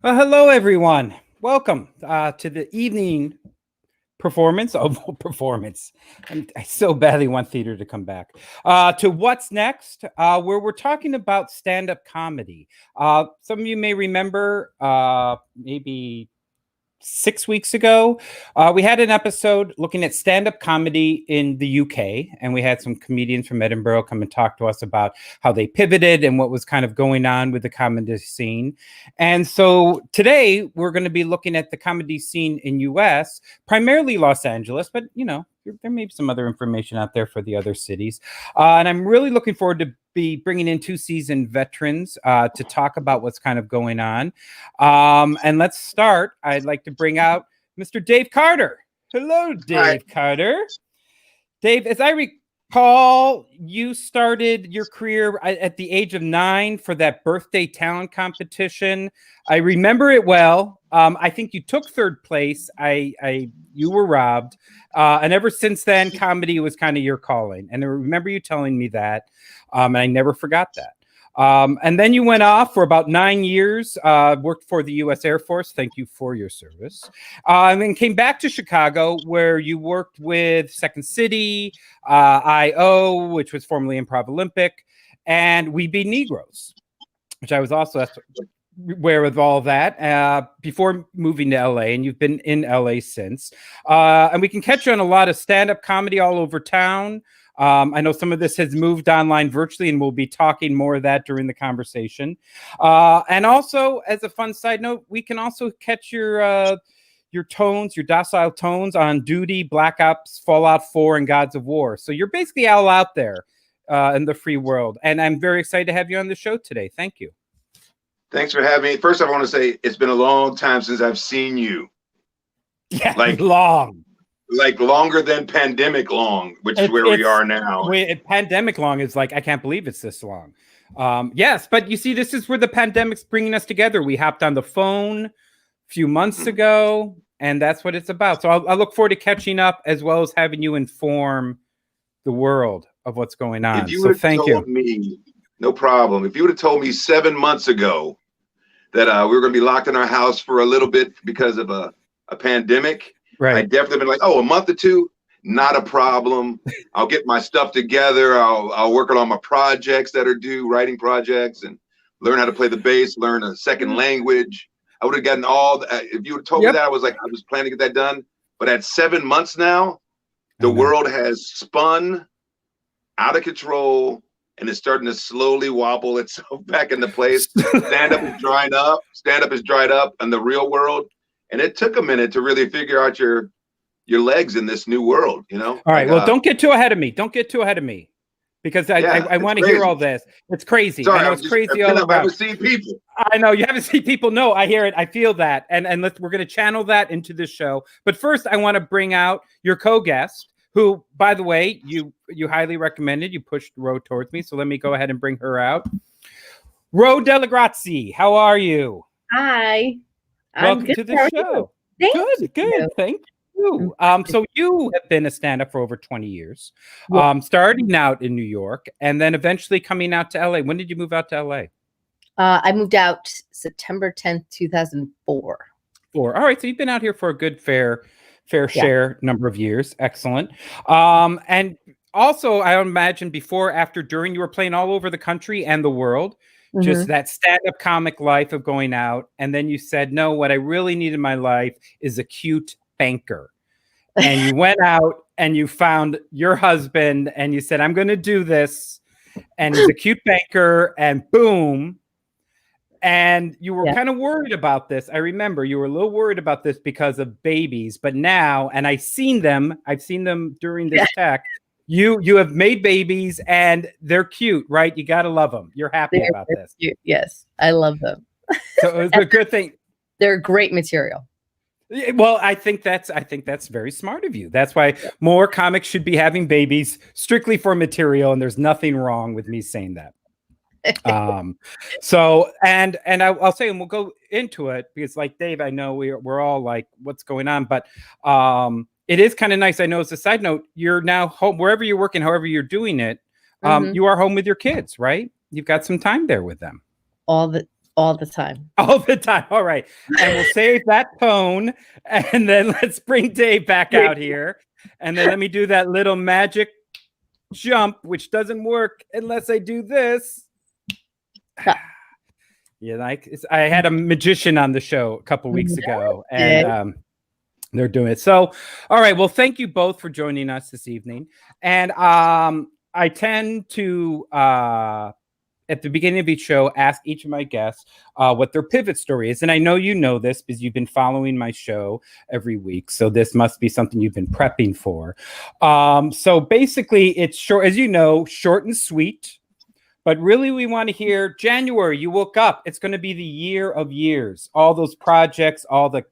Well, hello, everyone. Welcome to the evening performance of performance. I so badly want theater to come back to What's Next, where we're talking about stand-up comedy. Some of you may remember maybe 6 weeks ago, we had an episode looking at stand-up comedy in the UK, and we had some comedians from Edinburgh come and talk to us about how they pivoted and what was kind of going on with the comedy scene. And so today we're going to be looking at the comedy scene in US, primarily Los Angeles, but there may be some other information out there for the other cities. And I'm really looking forward to be bringing in two seasoned veterans to talk about what's kind of going on. And let's start. I'd like to bring out Mr. Dave Carter. Hello, Dave Carter. Dave, as I recall, you started your career at the age of 9 for that birthday talent competition. I remember it well. I think you took third place. You were robbed. And ever since then, comedy was kind of your calling. And I remember you telling me that. And I never forgot that. And then you went off for about 9 years, worked for the U.S. Air Force. Thank you for your service. And then came back to Chicago, where you worked with Second City, I.O., which was formerly Improv Olympic, and We Be Negroes, which I was also aware of all that before moving to LA, and you've been in LA since. And we can catch you on a lot of stand-up comedy all over town. I know some of this has moved online virtually, and we'll be talking more of that during the conversation. And also, as a fun side note, we can also catch your tones, your docile tones on Duty, Black Ops, Fallout 4, and Gods of War. So you're basically all out there in the free world. And I'm very excited to have you on the show today. Thank you. Thanks for having me. First, I want to say it's been a long time since I've seen you. Yeah, long. Like longer than pandemic long, which is where we are now. Pandemic long is like, I can't believe it's this long. Yes, but you see, this is where the pandemic's bringing us together. We hopped on the phone a few months ago, and that's what it's about. So I look forward to catching up, as well as having you inform the world of what's going on. So thank you. Me, no problem. If you would have told me 7 months ago that we were going to be locked in our house for a little bit because of a pandemic, right, I definitely been like, oh, a month or two, not a problem. I'll get my stuff together. I'll work on my projects that are due, writing projects, and learn how to play the bass, learn a second language. I would have gotten all. If you would have told me that, I was planning to get that done. But at 7 months now, the world has spun out of control and is starting to slowly wobble itself back into place. Stand-up is drying up. Stand-up is dried up in the real world. And it took a minute to really figure out your legs in this new world, All right. Well, don't get too ahead of me. Don't get too ahead of me, because I want to hear all this. It's crazy. Sorry, I know it's crazy all around. I haven't seen people. I know you haven't seen people. No, I hear it. I feel that. And we're going to channel that into this show. But first, I want to bring out your co-guest, who, by the way, you highly recommended. You pushed Ro towards me. So let me go ahead and bring her out. Ro DelleGrazie, how are you? Hi. Welcome to the show. Good. Thank you. So you have been a stand-up for over 20 years, starting out in New York and then eventually coming out to LA. When did you move out to LA? I moved out September 10th, 2004. All right. So you've been out here for a good, fair share number of years. Excellent. And also, I imagine before, after, during, you were playing all over the country and the world. Just that stand-up comic life of going out. And then you said, no, what I really need in my life is a cute banker. And you went out and you found your husband and you said, I'm going to do this. And he's a cute banker, and boom. And you were kind of worried about this. I remember you were a little worried about this because of babies. But now, and I've seen them during this tech. You have made babies and they're cute, right? You got to love them. You're happy about this. Cute. Yes, I love them. So it was a good thing. They're great material. Well, I think that's very smart of you. That's why more comics should be having babies strictly for material. And there's nothing wrong with me saying that. So, and I'll say, and we'll go into it because, like Dave, I know we're all like, what's going on, but it is kind of nice. I know, as a side note, you're now home, wherever you're working, however you're doing it. You are home with your kids, right? You've got some time there with them. All the all the time. All the time. All right. And we'll save that tone. And then let's bring Dave back out here. And then let me do that little magic jump, which doesn't work unless I do this. Yeah, like I had a magician on the show a couple weeks ago, and they're doing it. So, all right. Well, thank you both for joining us this evening. And I tend to, at the beginning of each show, ask each of my guests what their pivot story is. And I know you know this because you've been following my show every week. So this must be something you've been prepping for. So basically, it's short, as you know, short and sweet. But really, we want to hear January. You woke up. It's going to be the year of years. All those projects, all the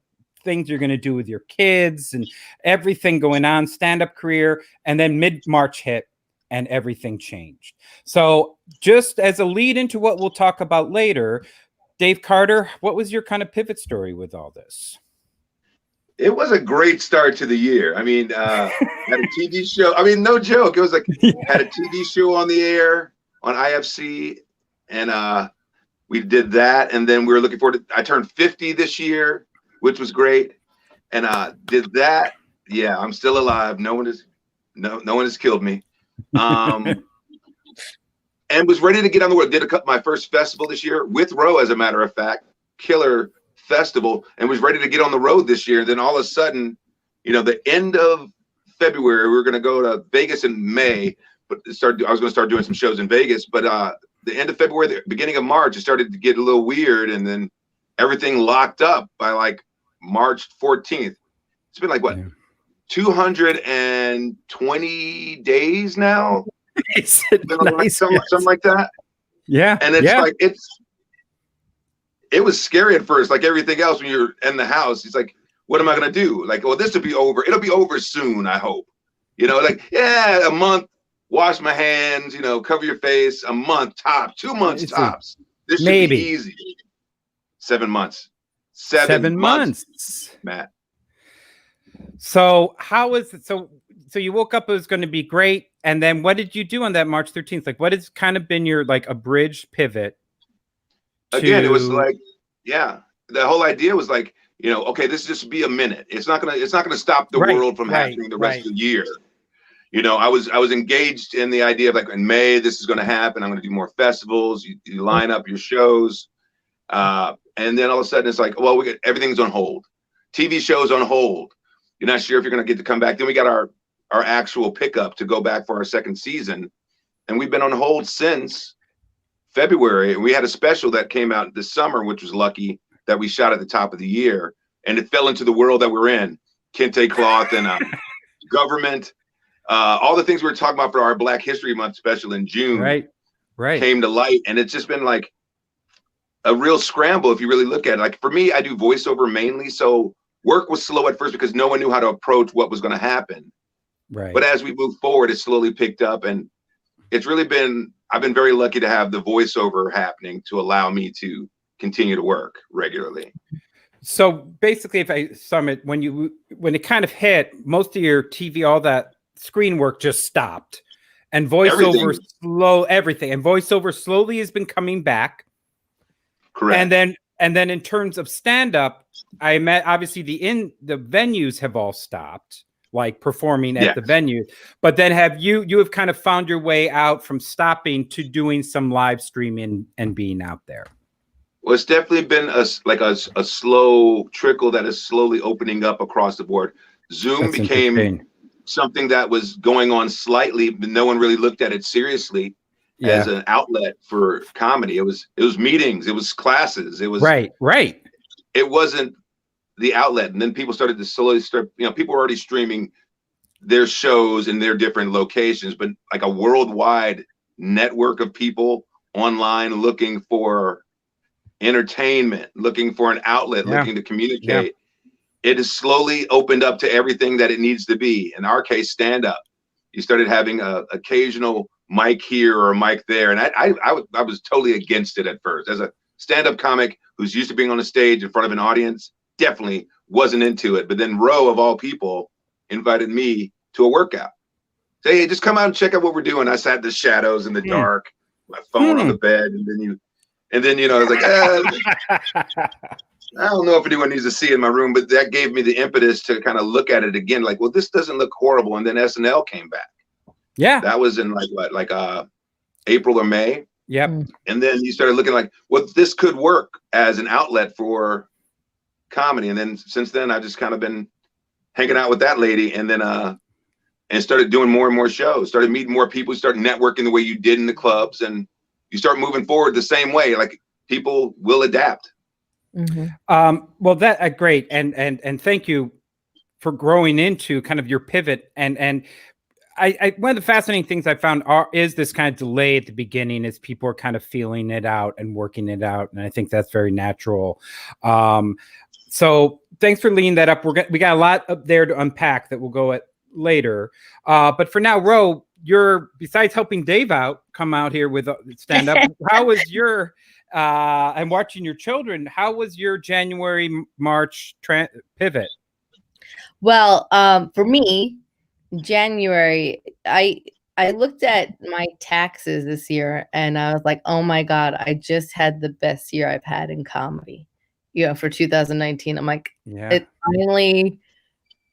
things you're going to do with your kids and everything going on, stand-up career. And then mid-March hit and everything changed. So just as a lead into what we'll talk about later, Dave Carter, what was your kind of pivot story with all this? It was a great start to the year. I mean, had a TV show. I mean, no joke. It was like, had a TV show on the air on IFC, and we did that. And then we were looking forward to, I turned 50 this year, which was great. And did that. Yeah, I'm still alive. No one has killed me. And was ready to get on the road. Did my first festival this year with Roe, as a matter of fact, killer festival, and was ready to get on the road this year. Then all of a sudden, you know, the end of February, we were going to go to Vegas in May, but I was going to start doing some shows in Vegas. But the end of February, the beginning of March, it started to get a little weird, and then everything locked up by like March 14th. It's been like what? Yeah. 220 days now. Nice. Something like that. Yeah. And it's like it was scary at first, like everything else when you're in the house. It's like, what am I gonna do? Like, well, this will be over. It'll be over soon, I hope. You know, like, yeah, a month, wash my hands, you know, cover your face, a month tops, 2 months tops. This should be easy. 7 months. 7 months, Matt. So how was it? So you woke up, it was going to be great. And then what did you do on that March 13th? Like, what has kind of been your like abridged pivot? Again, it was like, yeah, the whole idea was like, you know, okay, this just be a minute. It's not gonna stop the world from happening the rest of the year. You know, I was engaged in the idea of like, in May, this is going to happen. I'm going to do more festivals. You line up your shows. And then all of a sudden it's like, well, everything's on hold. TV shows on hold. You're not sure if you're going to get to come back. Then we got our actual pickup to go back for our second season. And we've been on hold since February. And we had a special that came out this summer, which was lucky, that we shot at the top of the year. And it fell into the world that we're in. Kente cloth and government. All the things we were talking about for our Black History Month special in June came to light. And it's just been like a real scramble if you really look at it. Like for me, I do voiceover mainly. So work was slow at first because no one knew how to approach what was going to happen. Right. But as we move forward, it slowly picked up, and it's really been, I've been very lucky to have the voiceover happening to allow me to continue to work regularly. So basically, if I sum it, when it kind of hit, most of your TV, all that screen work just stopped, and voiceover and voiceover slowly has been coming back. Correct. And then in terms of stand-up, I met obviously the venues have all stopped, like performing at the venue. But then you have kind of found your way out from stopping to doing some live streaming and being out there. Well, it's definitely been a slow trickle that is slowly opening up across the board. Zoom became something that was going on slightly, but no one really looked at it seriously as an outlet for comedy. It was meetings, it was classes, it was right. It wasn't the outlet. And then people started to slowly start, you know, people were already streaming their shows in their different locations, but like a worldwide network of people online looking for entertainment, looking for an outlet, looking to communicate. It has slowly opened up to everything that it needs to be. In our case, stand up. You started having a occasional mic here or a mic there. And I was totally against it at first. As a stand-up comic who's used to being on a stage in front of an audience, definitely wasn't into it. But then Roe, of all people, invited me to a workout. Say, hey, just come out and check out what we're doing. I sat in the shadows in the dark, my phone on the bed, and then And then, I was like, I don't know if anyone needs to see in my room, but that gave me the impetus to kind of look at it again. Like, well, this doesn't look horrible. And then SNL came back. Yeah. That was in April or May. Yep. And then you started looking like, well, this could work as an outlet for comedy. And then since then, I've just kind of been hanging out with that lady, and then and started doing more and more shows, started meeting more people, started networking the way you did in the clubs, and you start moving forward the same way. Like, people will adapt. Well, that great, and thank you for growing into kind of your pivot. And I one of the fascinating things I found is this kind of delay at the beginning, as people are kind of feeling it out and working it out, and I think that's very natural. So thanks for leading that up. We got a lot up there to unpack that we'll go at later. But for now, Ro, you're, besides helping Dave come out here with stand up, how was your and watching your children, how was your January, March pivot? Well, for me, January, I looked at my taxes this year and I was like, oh my God, I just had the best year I've had in comedy, for 2019. I'm like, it finally,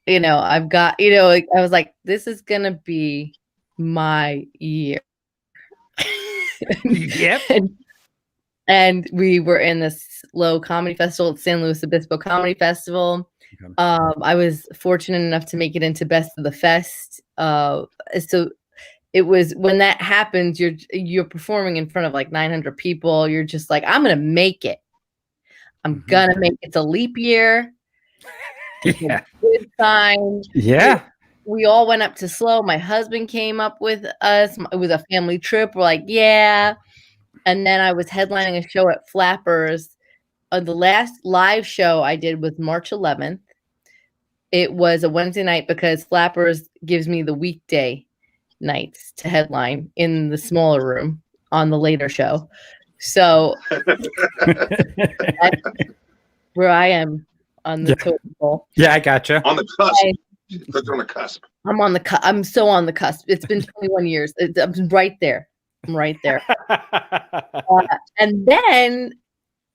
I've got, I was like, this is going to be my year. Yep. And we were in this low comedy festival at San Luis Obispo Comedy Festival. Okay. I was fortunate enough to make it into Best of the Fest. So it was, when that happens, you're performing in front of like 900 people. You're just like, I'm going to make it. I'm going to make it. It's a leap year. Yeah. Good sign. Yeah. We all went up to SLO. My husband came up with us. It was a family trip. We're like, yeah. And then I was headlining a show at Flappers. The last live show I did was March 11th. It was a Wednesday night because Flappers gives me the weekday nights to headline in the smaller room on the later show. So where I am on the total. Yeah, I gotcha. On the cusp. Put on the cusp. I'm so on the cusp. It's been 21 years. I'm right there. I'm right there. And then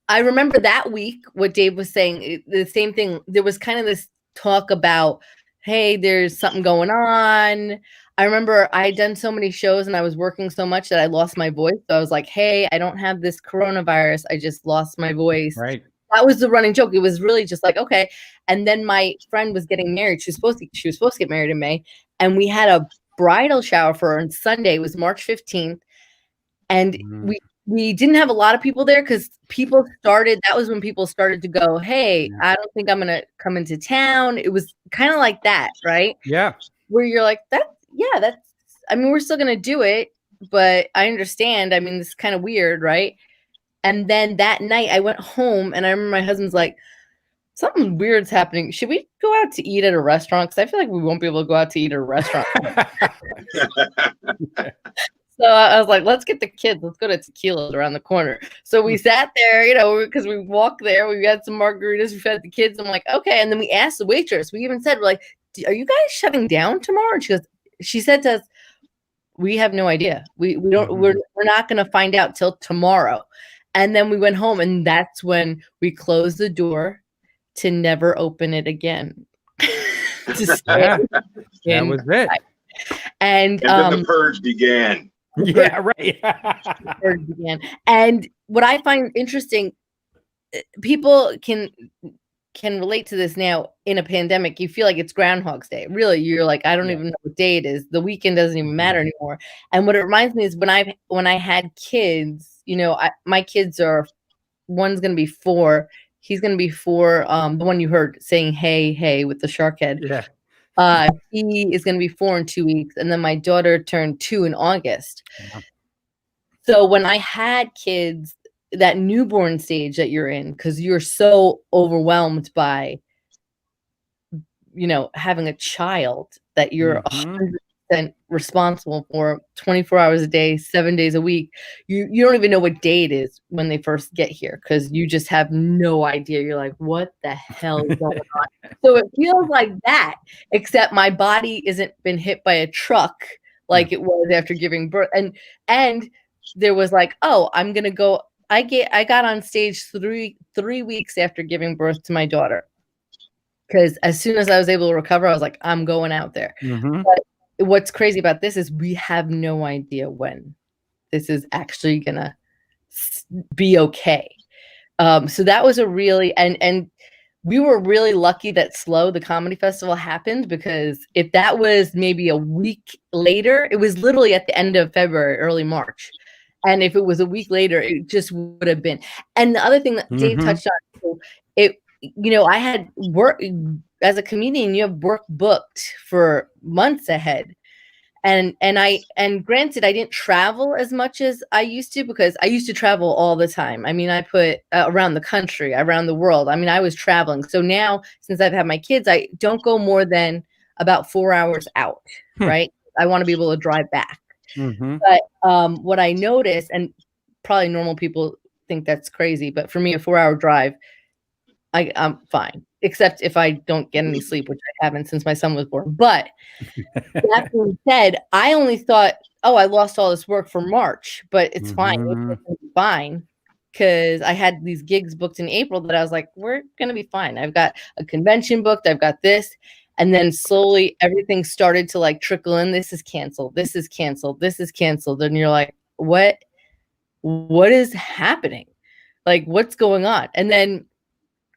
I remember that week what Dave was saying, the same thing. There was kind of this talk about, hey, there's something going on. I remember I had done so many shows and I was working so much that I lost my voice. So I was like, hey, I don't have this coronavirus. I just lost my voice. Right. That was the running joke. It was really just like, okay. And then my friend was getting married. She was supposed to get married in May. And we had a bridal shower for her on Sunday. It was March 15th. And we didn't have a lot of people there because that was when people started to go, hey, I don't think I'm going to come into town. It was kind of like that, right? Yeah. Where you're like, we're still going to do it, but I understand. I mean, this is kind of weird, right? And then that night I went home and I remember my husband's like, something weird's happening. Should we go out to eat at a restaurant? Because I feel like we won't be able to go out to eat at a restaurant. So I was like, let's get the kids. Let's go to Tequila's around the corner. So we sat there, because we walked there. We got some margaritas. We fed the kids. I'm like, okay. And then we asked the waitress. We even said, we're like, are you guys shutting down tomorrow? And she said to us, we have no idea. We don't. We're not going to find out till tomorrow. And then we went home, and that's when we closed the door to never open it again. That was it. And then the purge began. Yeah, right. Purge began. And what I find interesting, people can relate to this now in a pandemic. You feel like it's Groundhog's Day. Really, you're like, I don't even know what day it is. The weekend doesn't even matter anymore. And what it reminds me is when I had kids, my kids one's going to be 4. He's going to be 4. The one you heard saying, hey, with the shark head. Yeah. He is going to be 4 in 2 weeks. And then my daughter turned 2 in August. Yeah. So when I had kids, that newborn stage that you're in, because you're so overwhelmed by, having a child that you're 100% responsible for 24 hours a day, 7 days a week. You don't even know what day it is when they first get here because you just have no idea. You're like, what the hell is going on? So it feels like that, except my body isn't been hit by a truck like it was after giving birth. And there was like, oh, I'm going to go. I got on stage three weeks after giving birth to my daughter, because as soon as I was able to recover, I was like, I'm going out there. But what's crazy about this is we have no idea when this is actually gonna be okay. So that was a really, and we were really lucky that Slow, the comedy festival, happened, because if that was maybe a week later, it was literally at the end of February, early March. And if it was a week later, it just would have been. And the other thing that Dave touched on, I had work as a comedian, you have work booked for months ahead. And granted, I didn't travel as much as I used to, because I used to travel all the time. I mean, I put around the country, around the world. I mean, I was traveling. So now, since I've had my kids, I don't go more than about 4 hours out, right? I want to be able to drive back. But what I noticed, and probably normal people think that's crazy, but for me, a 4-hour drive, I'm fine, except if I don't get any sleep, which I haven't since my son was born. But that being said, I only thought, oh, I lost all this work for March, but it's fine. It's fine, because I had these gigs booked in April that I was like, we're going to be fine. I've got a convention booked. I've got this. And then slowly everything started to like trickle in. This is canceled. This is canceled. This is canceled. And you're like, what is happening? Like, what's going on? And then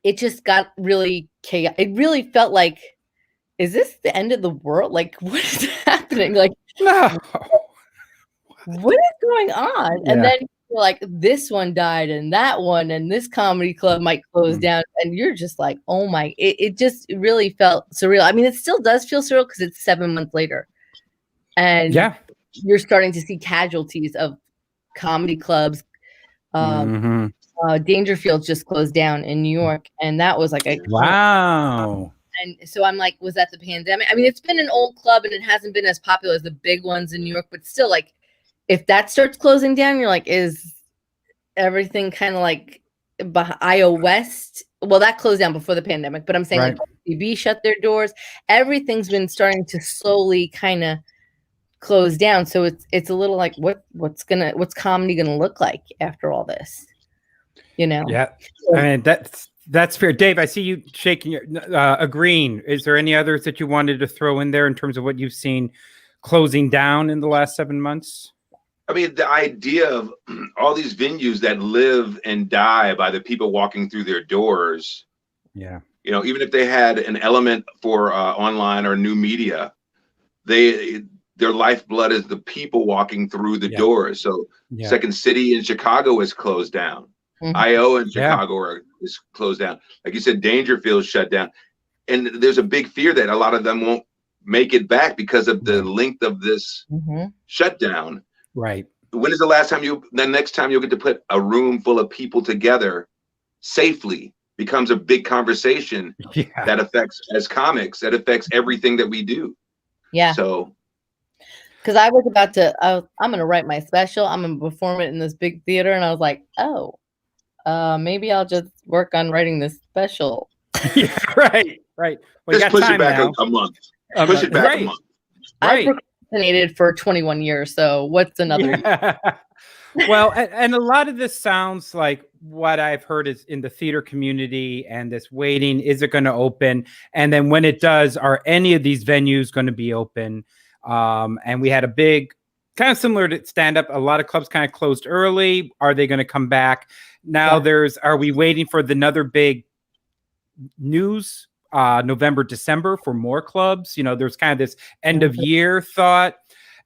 it just got really chaotic. It really felt like, is this the end of the world? Like, what is happening? Like, no. What is going on? Yeah. And then you're like, this one died, and that one, and this comedy club might close down. And you're just like, oh my, it just really felt surreal. I mean, it still does feel surreal because it's 7 months later. And you're starting to see casualties of comedy clubs. Dangerfield just closed down in New York, and that was like a wow. And so I'm like, was that the pandemic? I mean, it's been an old club and it hasn't been as popular as the big ones in New York, but still, like, if that starts closing down, you're like, is everything kind of like IO West? Well, that closed down before the pandemic, but I'm saying like TV shut their doors. Everything's been starting to slowly kind of close down. So it's a little like, what's comedy gonna look like after all this? You know? Yeah, I mean, that's fair. Dave, I see you shaking your agreeing. Is there any others that you wanted to throw in there in terms of what you've seen closing down in the last 7 months? I mean, the idea of all these venues that live and die by the people walking through their doors. Yeah. You know, even if they had an element for online or new media, their lifeblood is the people walking through the doors. So Second City in Chicago is closed down. IO in Chicago is closed down. Like you said, Dangerfield shut down. And there's a big fear that a lot of them won't make it back because of the length of this shutdown. Right. When is the next time you'll get to put a room full of people together safely becomes a big conversation that affects, as comics, that affects everything that we do. Yeah. So. Because I was about to, I'm going to write my special. I'm going to perform it in this big theater. And I was like, oh, maybe I'll just work on writing this special. Yeah, right. Well, just push it back a month. Push it back a month. I've procrastinated for 21 years. So what's another year? Well, and a lot of this sounds like what I've heard is in the theater community, and this waiting, is it going to open? And then when it does, are any of these venues going to be open? And we had a big, kind of similar to stand-up, a lot of clubs kind of closed early. Are they going to come back? Now are we waiting for another big news, November, December, for more clubs? You know, there's kind of this end of year thought.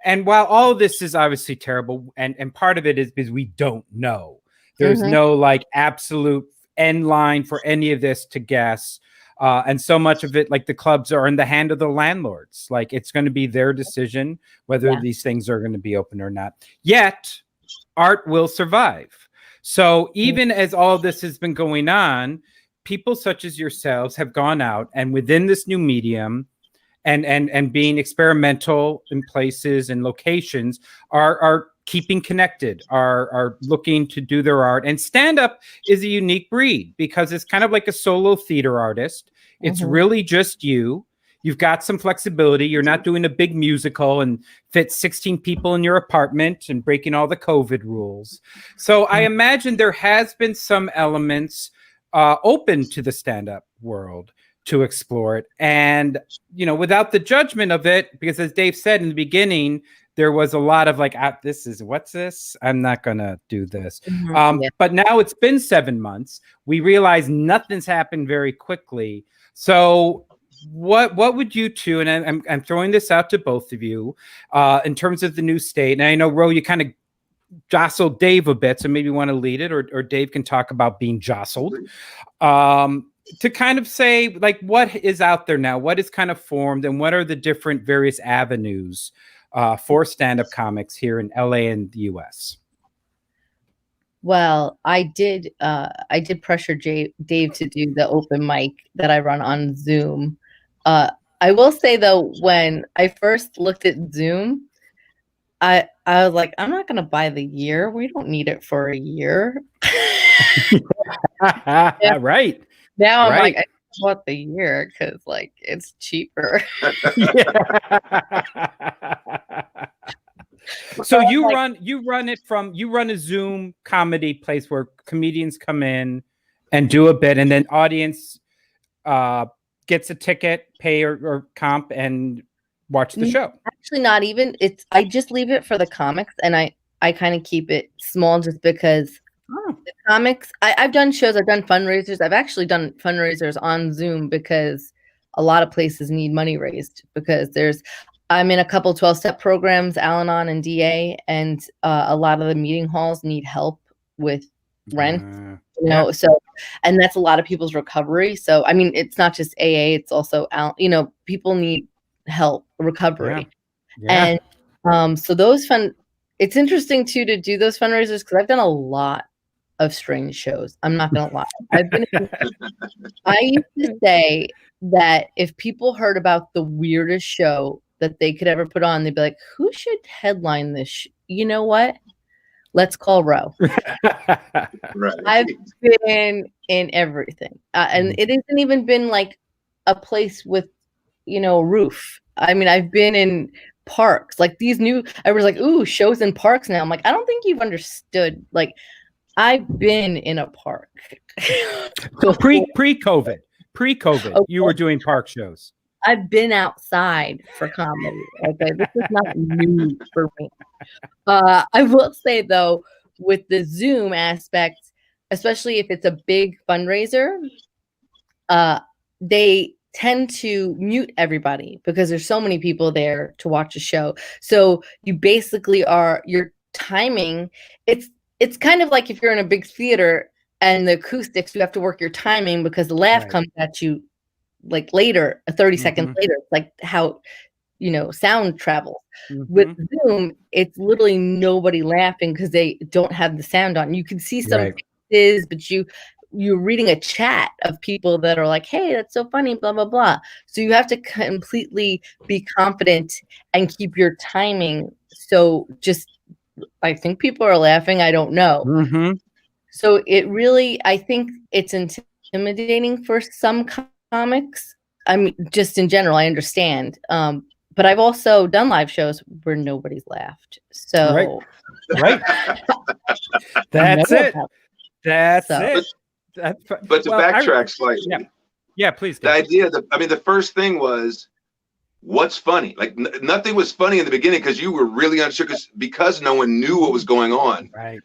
And while all of this is obviously terrible, and part of it is because we don't know, there's no like absolute end line for any of this to guess. And so much of it, like the clubs, are in the hand of the landlords. Like, it's going to be their decision whether these things are going to be open or not. Yet, art will survive. So even as all this has been going on, people such as yourselves have gone out and within this new medium and being experimental in places and locations are keeping connected, are looking to do their art. And stand-up is a unique breed because it's kind of like a solo theater artist. It's really just you. you've got some flexibility. You're not doing a big musical and fit 16 people in your apartment and breaking all the COVID rules. So I imagine there has been some elements open to the stand-up world to explore it. And, you know, without the judgment of it, because as Dave said in the beginning, there was a lot of like, what's this? I'm not going to do this. But now it's been 7 months. We realize nothing's happened very quickly. So what would you two, and I'm throwing this out to both of you, in terms of the new state, and I know, Ro, you kind of jostled Dave a bit, so maybe you want to lead it, or Dave can talk about being jostled, to kind of say, like, what is out there now? What is kind of formed, and what are the different various avenues for stand-up comics here in LA and the US? Well, I did pressure Dave to do the open mic that I run on Zoom. I will say though, when I first looked at Zoom, I was like, I'm not gonna buy the year. We don't need it for a year. Right. Now I'm like, I want the year because like it's cheaper. So you run a Zoom comedy place where comedians come in and do a bit, and then audience gets a ticket, pay or comp, and watch the show. Actually, not even. I just leave it for the comics, and I kind of keep it small just because the comics. I've done shows, I've done fundraisers. I've actually done fundraisers on Zoom because a lot of places need money raised because I'm in a couple 12-step programs, Al-Anon and DA, and a lot of the meeting halls need help with rent, you know, so, and that's a lot of people's recovery. So, I mean, it's not just AA, it's also, people need help, recovery. And so it's interesting too, to do those fundraisers, because I've done a lot of strange shows. I'm not going to lie. I used to say that if people heard about the weirdest show that they could ever put on, they'd be like, who should headline this? You know what? Let's call Ro. Right. I've been in everything. And it hasn't even been like a place with, a roof. I mean, I've been in parks, like I was like, ooh, shows in parks now. I'm like, I don't think you've understood. Like, I've been in a park. So pre-COVID, okay. You were doing park shows. I've been outside for comedy. Okay, this is not new for me. I will say though, with the Zoom aspect, especially if it's a big fundraiser, they tend to mute everybody because there's so many people there to watch a show. So you basically your timing. It's kind of like if you're in a big theater and the acoustics, you have to work your timing because the laugh comes at you like later, 30 seconds later. It's like how sound travels. With Zoom, it's literally nobody laughing because they don't have the sound on. You can see some faces, but you're reading a chat of people that are like, hey, that's so funny, blah blah blah. So you have to completely be confident and keep your timing. So I think people are laughing, I don't know. So I think it's intimidating for some comics. I mean, just in general, I understand. But I've also done live shows where nobody's laughed. So that's it. That's it. But to backtrack slightly. Yeah, please. The idea the first thing was, what's funny? Like nothing was funny in the beginning because you were really unsure because no one knew what was going on. Right.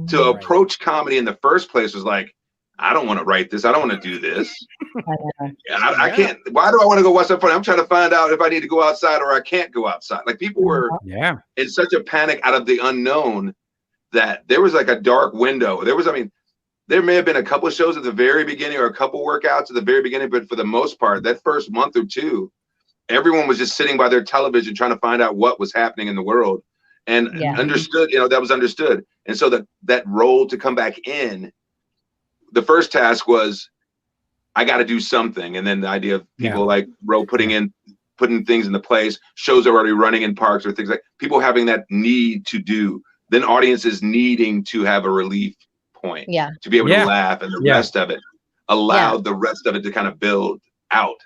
To approach comedy in the first place was like, I don't want to write this. I don't want to do this. I can't. Why do I want to go watch something funny? I'm trying to find out if I need to go outside or I can't go outside. Like people were in such a panic out of the unknown that there was like a dark window. There may have been a couple of shows at the very beginning or a couple workouts at the very beginning, but for the most part, that first month or two, everyone was just sitting by their television trying to find out what was happening in the world, and understood. That was understood. And so that role to come back in. The first task was, I got to do something. And then the idea of people like Ro putting things into place, shows are already running in parks or things like people having that need to do, then audiences needing to have a relief point to be able to laugh, and the rest of it allowed the rest of it to kind of build out.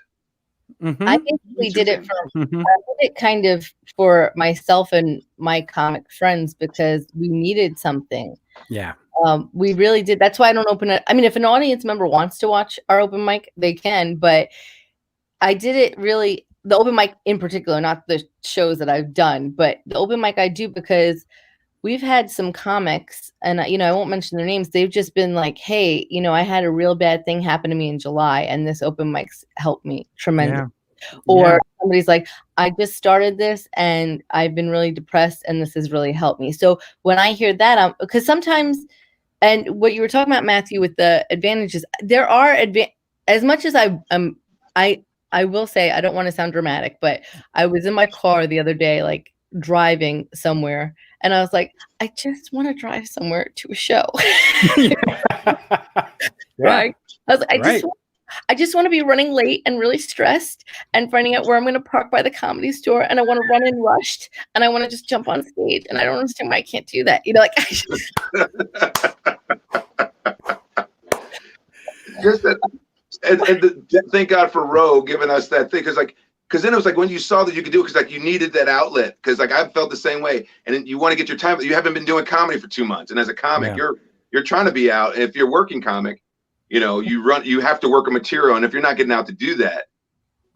I basically did it for I Mm-hmm. did it kind of for myself and my comic friends because we needed something. Yeah. We really did. That's why I don't open it. I mean, if an audience member wants to watch our open mic, they can, but I did it really, the open mic in particular, not the shows that I've done, but the open mic I do because we've had some comics, and I won't mention their names. They've just been like, hey, I had a real bad thing happen to me in July, and this open mic's helped me tremendously. Yeah. Or somebody's like, I just started this and I've been really depressed and this has really helped me. So when I hear that, because sometimes, and what you were talking about, Matthew, with the advantages, there are as much as I will say, I don't want to sound dramatic, but I was in my car the other day, like driving somewhere, and I was like, I just want to drive somewhere to a show. Right? I was like, I just want to be running late and really stressed and finding out where I'm going to park by the Comedy Store, and I want to run in rushed, and I want to just jump on stage, and I don't understand why I can't do that. Just that. Thank God for Ro giving us that thing, because then it was like when you saw that you could do it, because you needed that outlet, because I felt the same way, and then you want to get your time. You haven't been doing comedy for 2 months, and as a comic, you're trying to be out. And if you're working comic, you have to work a material, and if you're not getting out to do that,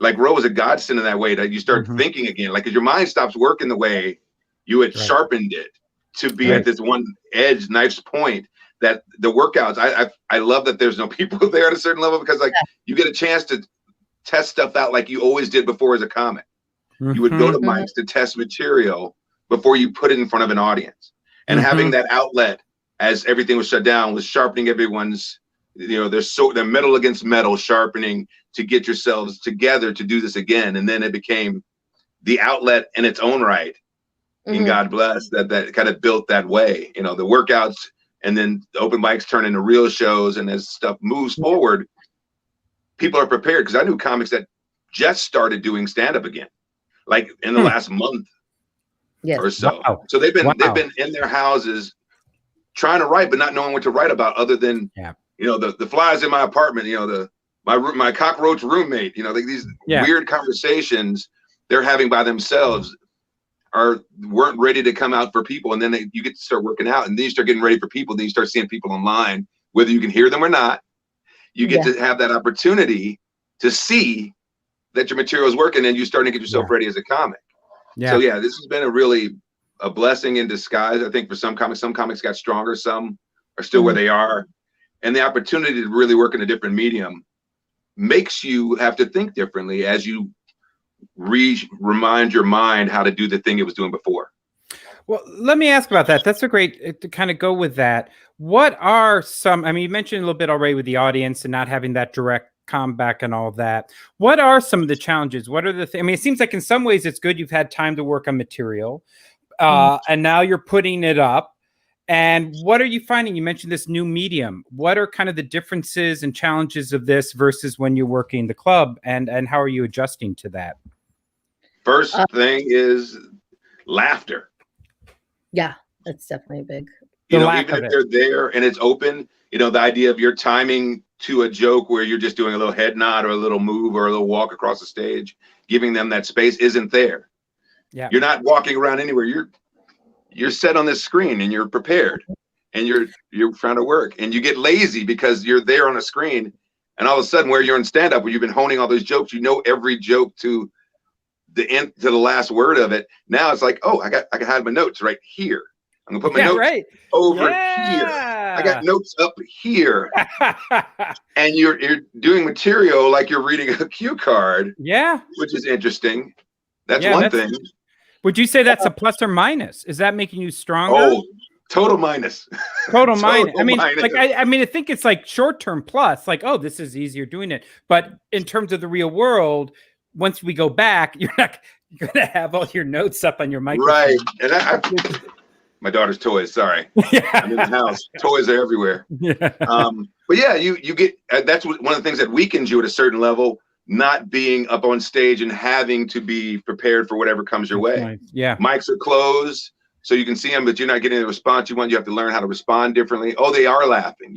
like Ro was a godsend in that way, that you start thinking again, like, because your mind stops working the way you had sharpened it to be at this one edge, knife's point. That the workouts, I love that there's no people there at a certain level, because you get a chance to test stuff out like you always did before as a comic. You would go to mics to test material before you put it in front of an audience, and having that outlet as everything was shut down was sharpening everyone's, their metal against metal sharpening to get yourselves together to do this again. And then it became the outlet in its own right. And God bless that kind of built that way, the workouts. And then the open mics turn into real shows. And as stuff moves forward, people are prepared. Because I knew comics that just started doing stand-up again, like in the last month or so. Wow. So they've been in their houses trying to write, but not knowing what to write about, other than the flies in my apartment, my cockroach roommate, these weird conversations they're having by themselves weren't ready to come out for people. And then you get to start working out, and then you start getting ready for people. Then you start seeing people online, whether you can hear them or not. You get to have that opportunity to see that your material is working, and you're starting to get yourself ready as a comic. So this has been a blessing in disguise. I think for some comics got stronger, some are still where they are. And the opportunity to really work in a different medium makes you have to think differently as you remind your mind how to do the thing it was doing before. Well, let me ask about that. That's a great to kind of go with that. What are some, you mentioned a little bit already with the audience and not having that direct comeback and all of that. What are some of the challenges? What are the things? It seems like in some ways it's good. You've had time to work on material and now you're putting it up. And what are you finding? You mentioned this new medium. What are kind of the differences and challenges of this versus when you're working the club, and how are you adjusting to that? First thing is laughter. Yeah, that's definitely big. Even if they're there and it's open, the idea of your timing to a joke where you're just doing a little head nod or a little move or a little walk across the stage, giving them that space isn't there. Yeah, you're not walking around anywhere. You're set on this screen and you're prepared, and you're trying to work, and you get lazy because you're there on a screen, and all of a sudden where you're in stand-up, where you've been honing all those jokes, every joke to the end, to the last word of it. Now it's like, oh, I can have my notes right here. I'm gonna put my notes over here. I got notes up here. And you're doing material like you're reading a cue card. Yeah, which is interesting. That's one thing. Would you say that's a plus or minus? Is that making you stronger? Oh, total minus. Total minus. I think it's like short-term plus, like, oh, this is easier doing it. But in terms of the real world, once we go back, you're going to have all your notes up on your microphone. Right. And my daughter's toys, sorry. I'm in the house. Toys are everywhere. But yeah, you get, that's one of the things that weakens you at a certain level, not being up on stage and having to be prepared for whatever comes your way. Right. Yeah. Mics are closed, so you can see them, but you're not getting the response you want. You have to learn how to respond differently. Oh, they are laughing.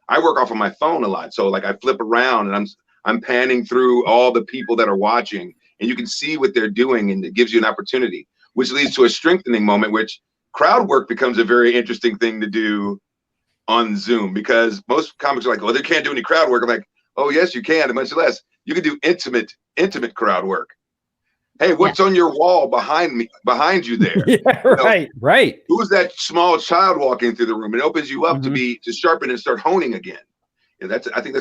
I work off of my phone a lot. So like I flip around and I'm panning through all the people that are watching, and you can see what they're doing, and it gives you an opportunity, which leads to a strengthening moment, which crowd work becomes a very interesting thing to do on Zoom, because most comics are like, oh, they can't do any crowd work. I'm like, oh, yes, you can, and much less. You can do intimate crowd work. Hey, what's on your wall behind you there? Yeah, right. Who's that small child walking through the room? It opens you up to sharpen and start honing again. Yeah, I think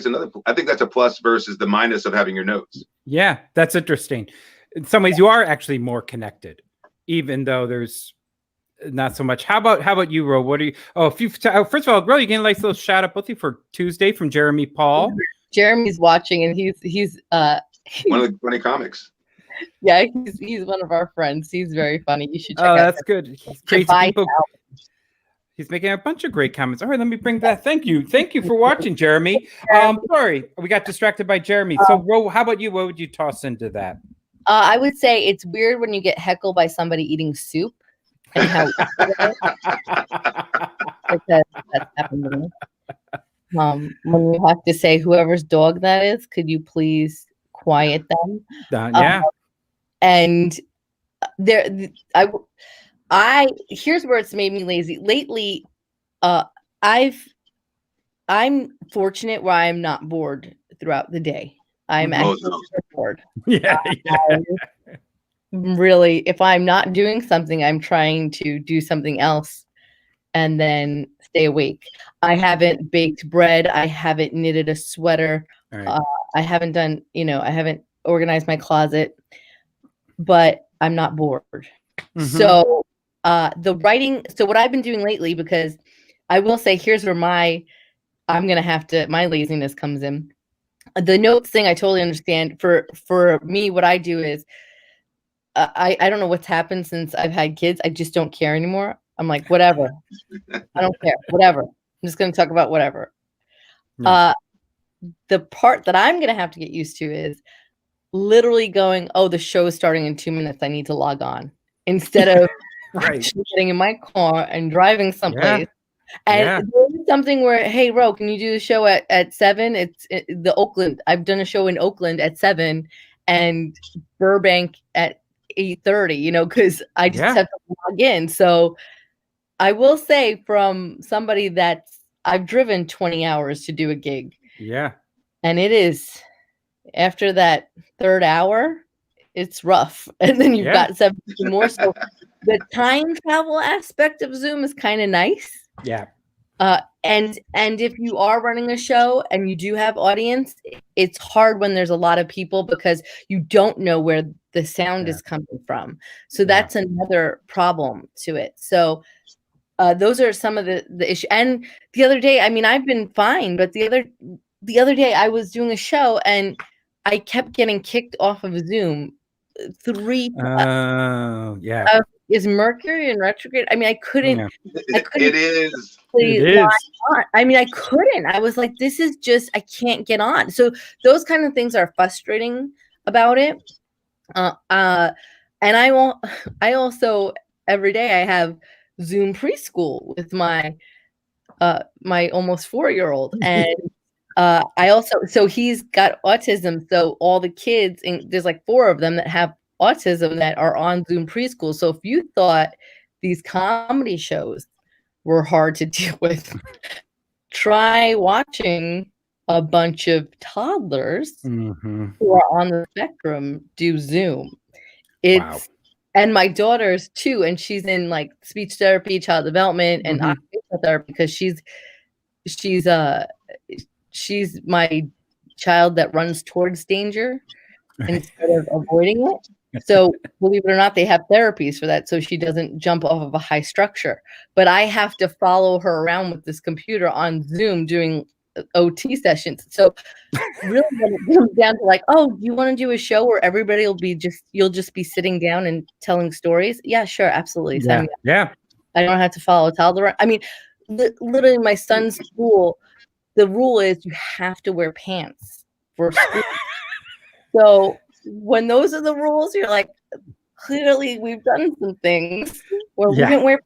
that's a plus versus the minus of having your notes. Yeah, that's interesting. In some ways, you are actually more connected, even though there's not so much. How about you, Ro? What are you? Oh, first of all, Ro, you can like a little shout out both of you for Tuesday from Jeremy Paul. Jeremy's watching, and he's one of the funny comics. Yeah, he's one of our friends. He's very funny. You should check out. Oh, that's good. He's making a bunch of great comments. All right, let me bring that. Thank you for watching, Jeremy. Sorry, we got distracted by Jeremy. So, Ro, how about you? What would you toss into that? I would say it's weird when you get heckled by somebody eating soup, and how because that's happened to me. When you have to say whoever's dog that is, could you please quiet them? Yeah. And here's where it's made me lazy. Lately, I'm fortunate where I'm not bored throughout the day. I'm actually bored. Yeah. Really, if I'm not doing something, I'm trying to do something else and then stay awake. I haven't baked bread. I haven't knitted a sweater. Right. I haven't done, I haven't organized my closet, but I'm not bored. So the writing, so what I've been doing lately, because I will say, here's where my laziness comes in. The notes thing, I totally understand. For me, what I do is, I don't know what's happened since I've had kids. I just don't care anymore. I'm like, whatever. I don't care. Whatever. I'm just going to talk about whatever. Yeah. The part that I'm going to have to get used to is literally going, oh, the show is starting in 2 minutes. I need to log on, instead of getting in my car and driving someplace. Yeah. And there's something where, hey, Ro, can you do the show at 7? It's the Oakland. I've done a show in Oakland at 7 and Burbank at 8:30, because I just have to log in. So I will say, from somebody I've driven 20 hours to do a gig. Yeah. And it is, after that third hour, it's rough. And then you've got 17 more. So the time travel aspect of Zoom is kind of nice. Yeah. And if you are running a show and you do have audience, it's hard when there's a lot of people, because you don't know where the sound is coming from. So that's another problem to it. So those are some of the issues. And the other day, I've been fine, but the other day I was doing a show and I kept getting kicked off of Zoom 3 times. Is Mercury in retrograde? I couldn't. It is. I couldn't. I was like, this is just, I can't get on. So those kind of things are frustrating about it. And I also, every day I have Zoom preschool with my almost 4-year-old. And so he's got autism. So all the kids, and there's like 4 of them that have autism that are on Zoom preschool. So if you thought these comedy shows were hard to deal with, try watching a bunch of toddlers who are on the spectrum do Zoom. It's and my daughter's too, and she's in like speech therapy, child development, and occupational therapy, because she's my child that runs towards danger instead of avoiding it. So believe it or not, they have therapies for that, so she doesn't jump off of a high structure. But I have to follow her around with this computer on Zoom doing OT sessions. So really, when it comes down to like, oh, do you want to do a show where everybody you'll just be sitting down and telling stories? Yeah, sure, absolutely. Yeah. I don't have to follow a toddler. Literally, my son's school, the rule is you have to wear pants for school. So when those are the rules, you're like, clearly we've done some things where we didn't wear.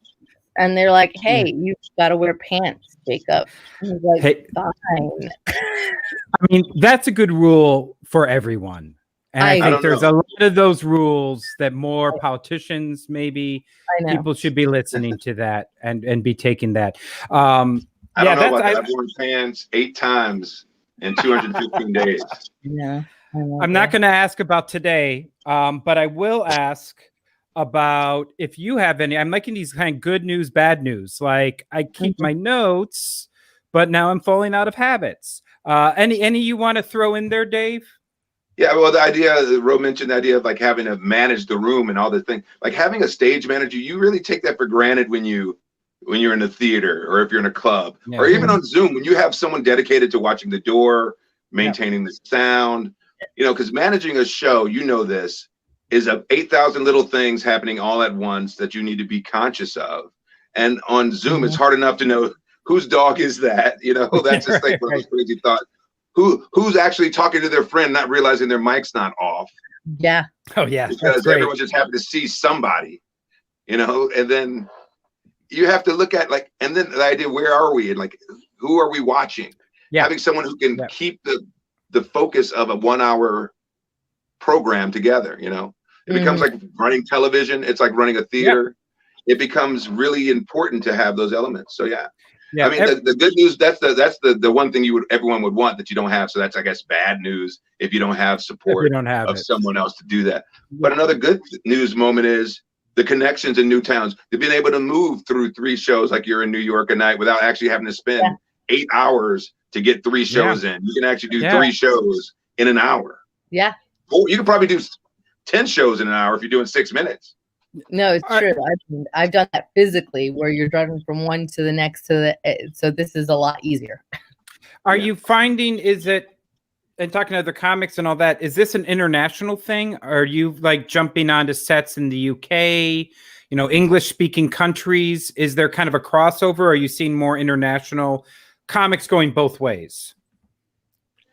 and they're like, "Hey, you've got to wear pants, Jacob." I was like, Hey, "Fine." I mean, that's a good rule for everyone. And I think there's a lot of those rules that more politicians, maybe people should be listening to that and be taking that. I don't know about that. I've worn pants 8 times in 215 days. Yeah. I'm not going to ask about today, but I will ask about if you have any. I'm making these kind of good news, bad news. Like I keep my notes, but now I'm falling out of habits. Any you want to throw in there, Dave? Yeah, well, the idea, Ro mentioned the idea of like having to manage the room and all the things. Like having a stage manager, you really take that for granted when you're in a theater or if you're in a club or even on Zoom, when you have someone dedicated to watching the door, maintaining the sound, because managing a show, this, is 8,000 little things happening all at once that you need to be conscious of. And on Zoom, it's hard enough to know whose dog is that, that's just like one of those crazy thoughts. Who's actually talking to their friend, not realizing their mic's not off. Yeah. Oh yeah. Because everyone's just happy to see somebody, and then you have to look at and then the idea, where are we? And who are we watching? Yeah. Having someone who can keep the focus of a 1 hour program together, it becomes like running television. It's like running a theater. It becomes really important to have those elements. So yeah. I mean, the good news, that's the one thing everyone would want that you don't have. So that's, I guess, bad news if you don't have support of someone else to do that. But another good news moment is the connections in new towns. They've been able to move through 3 shows, like you're in New York a night, without actually having to spend 8 hours to get 3 shows in. You can actually do 3 shows in an hour. Yeah. Or you can probably do 10 shows in an hour if you're doing 6 minutes. No, it's true. I've done that physically, where you're driving from one to the next so this is a lot easier. Are you finding, and talking to other comics and all that, is this an international thing? Are you like jumping onto sets in the UK, English speaking countries? Is there kind of a crossover? Are you seeing more international comics going both ways?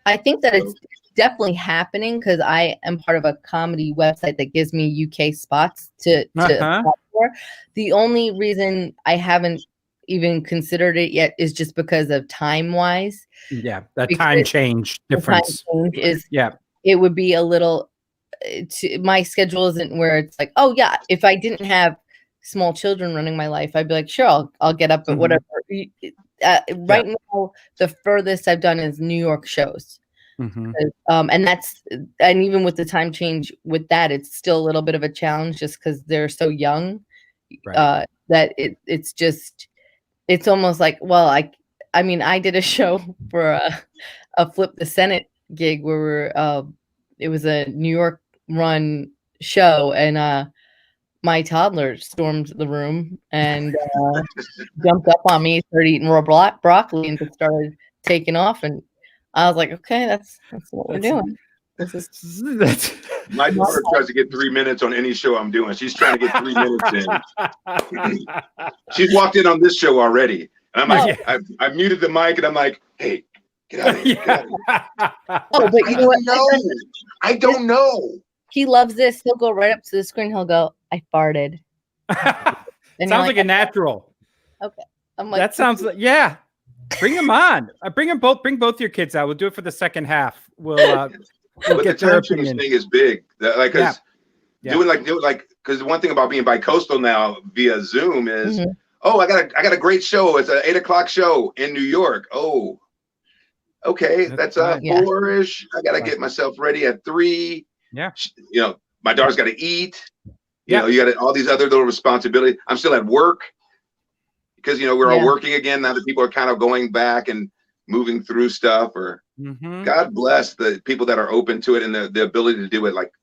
I think that it's definitely happening, because I am part of a comedy website that gives me UK spots to for. The only reason I haven't even considered it yet is just because of time wise. Yeah, that time change difference. Time change is it would be a little. My schedule isn't where it's like, oh yeah, if I didn't have small children running my life, I'd be like, sure, I'll get up at whatever. Right now, the furthest I've done is New York shows. And even with the time change with that, it's still a little bit of a challenge, just because they're so young, that it's almost like, well, I mean, I did a show for a Flip the Senate gig where it was a New York run show, and my toddler stormed the room and jumped up on me, started eating raw broccoli, and just started taking off. And I was like, okay, that's what we're doing. My daughter tries to get 3 minutes on any show I'm doing. She's trying to get 3 minutes in. She's walked in on this show already. And I'm like, I muted the mic and I'm like, hey, get out of here. Get out of here. Oh, but you know what? I don't know. He loves this. He'll go right up to the screen. He'll go, I farted. Sounds like a natural. Okay. I'm like, that sounds like, bring them on. Bring both your kids out. We'll do it for the second half. We'll get the time change thing is big. Because because one thing about being bi-coastal now via Zoom is, I got a great show. It's an 8 o'clock show in New York. Oh, okay, that's 4-ish. I gotta get myself ready at 3. Yeah, my daughter's got to eat. You got all these other little responsibilities. I'm still at work, because we're all working again now that people are kind of going back and moving through stuff. Or God bless the people that are open to it and the ability to do it. Like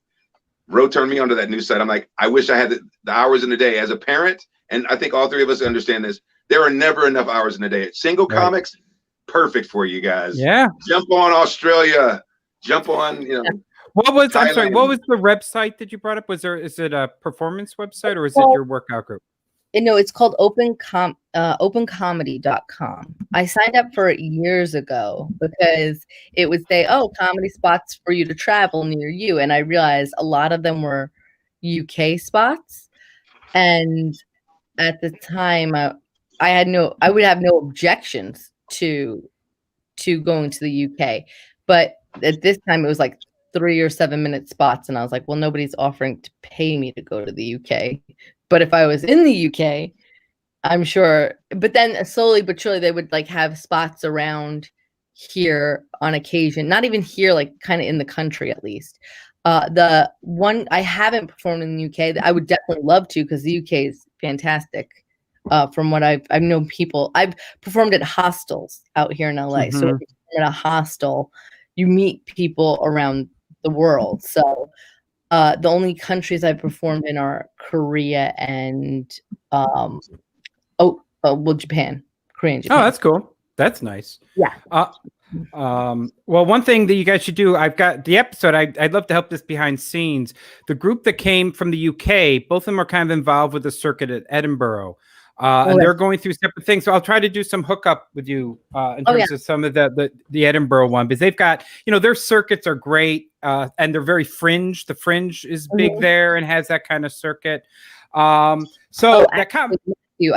Ro turned me onto that news site. I'm like, I wish I had the hours in the day as a parent. And I think all 3 of us understand this. There are never enough hours in the day. Single comics, perfect for you guys. Yeah. Jump on Australia. Jump on, What was the website that you brought up? Is it a performance website, or is it your workout group? No, it's called opencomedy.com. I signed up for it years ago because it would say, comedy spots for you to travel near you. And I realized a lot of them were UK spots. And at the time, I would have no objections to going to the UK, but at this time it was like 3 or 7 minute spots, and I was like, well, nobody's offering to pay me to go to the UK. But if I was in the UK, I'm sure. But then slowly but surely they would like have spots around here on occasion, not even here, like kind of in the country at least. The one I haven't performed in the UK that I would definitely love to, because the UK is fantastic. From what I've known people, I've performed at hostels out here in LA. So if you're in a hostel, you meet people around the world. So the only countries I've performed in are Korea and Japan, Korea and Japan. Oh, that's cool. That's nice. Yeah. Well, one thing that you guys should do, I've got the episode. I'd love to help this behind scenes. The group that came from the UK, both of them are kind of involved with the circuit at Edinburgh. And they're going through separate things. So I'll try to do some hookup with you in terms of some of the Edinburgh one, because they've got, their circuits are great and they're very fringe. The fringe is big there and has that kind of circuit. I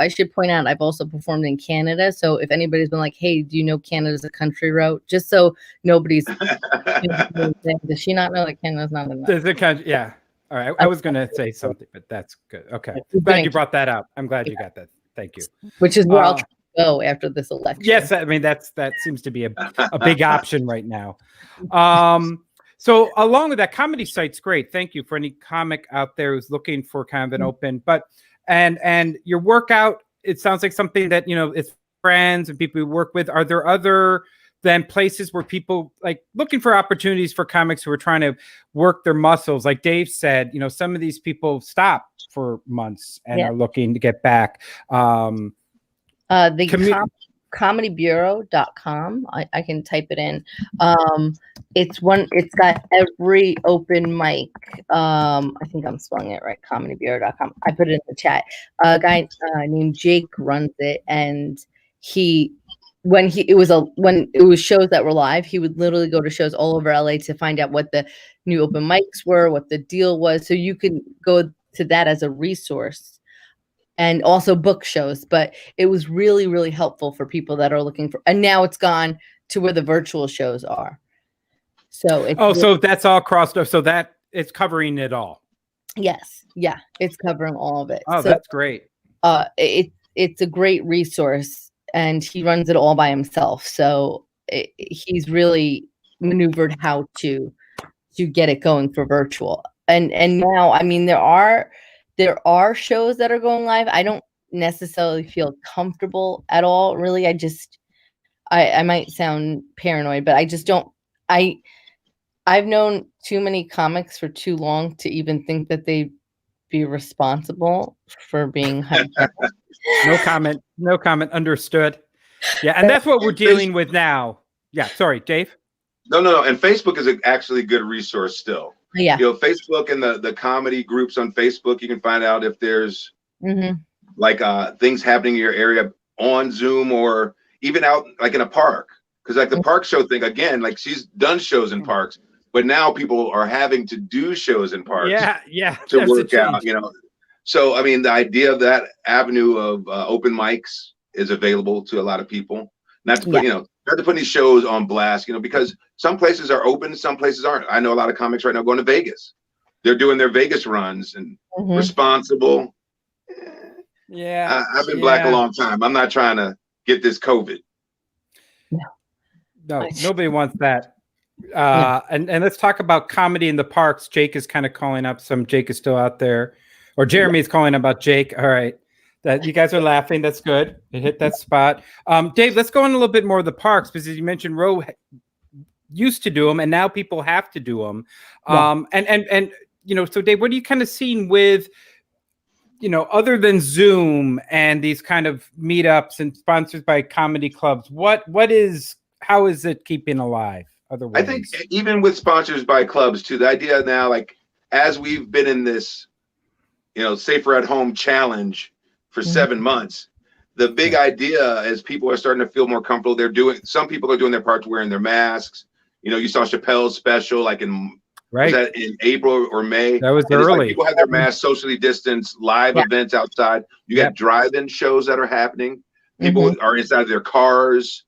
should point out, I've also performed in Canada. So if anybody's been like, hey, do you know Canada's a country route? Just so nobody's, does she not know that Canada's not in that? Yeah. All right. I was going to say something, but that's good. Okay. Glad you brought that up. I'm glad you got that. Thank you. Which is where I'll try to go after this election. Yes. I mean, that seems to be a big option right now. So along with that, comedy site's great. Thank you for any comic out there who's looking for kind of an open, and your workout, it sounds like something that, it's friends and people you work with. Are there other than places where people like looking for opportunities for comics who are trying to work their muscles? Like Dave said, some of these people stop for months and are looking to get back. Comedybureau.com. I can type it in. It's got every open mic. I think I'm spelling it right. Comedybureau.com. I put it in the chat. A guy named Jake runs it, and when it was shows that were live, he would literally go to shows all over LA to find out what the new open mics were, what the deal was, so you can go to that as a resource. And also book shows, but it was really, really helpful for people that are looking for. And now it's gone to where the virtual shows are. So it's so that's all crossed over. So that it's covering it all. Yes, yeah, it's covering all of it. Oh, so, that's great. It's a great resource, and he runs it all by himself. So he's really maneuvered how to get it going for virtual. And now, I mean, there are shows that are going live. I don't necessarily feel comfortable at all, really. I might sound paranoid, but I just don't. I've known too many comics for too long to even think that they'd be responsible for being hyped. No comment. Understood. Yeah, and that's what we're dealing with now. Yeah, sorry, Dave. No. And Facebook is actually a good resource still. Yeah. Facebook and the comedy groups on Facebook, you can find out if there's like things happening in your area on Zoom, or even out like in a park. Because like the park show thing, again, like she's done shows in parks, but now people are having to do shows in parks. Yeah. To work out, So I mean, the idea of that avenue of open mics is available to a lot of people. Not to put, not to put these shows on blast, because some places are open, some places aren't. I know a lot of comics right now going to Vegas. They're doing their Vegas runs and responsible. Yeah. I've been black a long time. I'm not trying to get this COVID. No, nobody wants that. And let's talk about comedy in the parks. Jake is kind of calling up Jake is still out there, or Jeremy is calling about Jake. All right. That you guys are laughing. That's good. It hit that spot. Dave, let's go on a little bit more of the parks, because as you mentioned, Roe used to do them, and now people have to do them. And so Dave, what are you kind of seeing with, other than Zoom and these kind of meetups and sponsored by comedy clubs? How is it keeping alive? Otherwise, I think even with sponsors by clubs too, the idea now, like as we've been in this, safer at home challenge for 7 months, the big idea is people are starting to feel more comfortable. Some people are doing their part wearing their masks. You saw Chappelle's special, like in Right. Was that in April or May? That was and it's early. like people had their masks, socially distanced, live events outside. You got drive-in shows that are happening. People are inside their cars,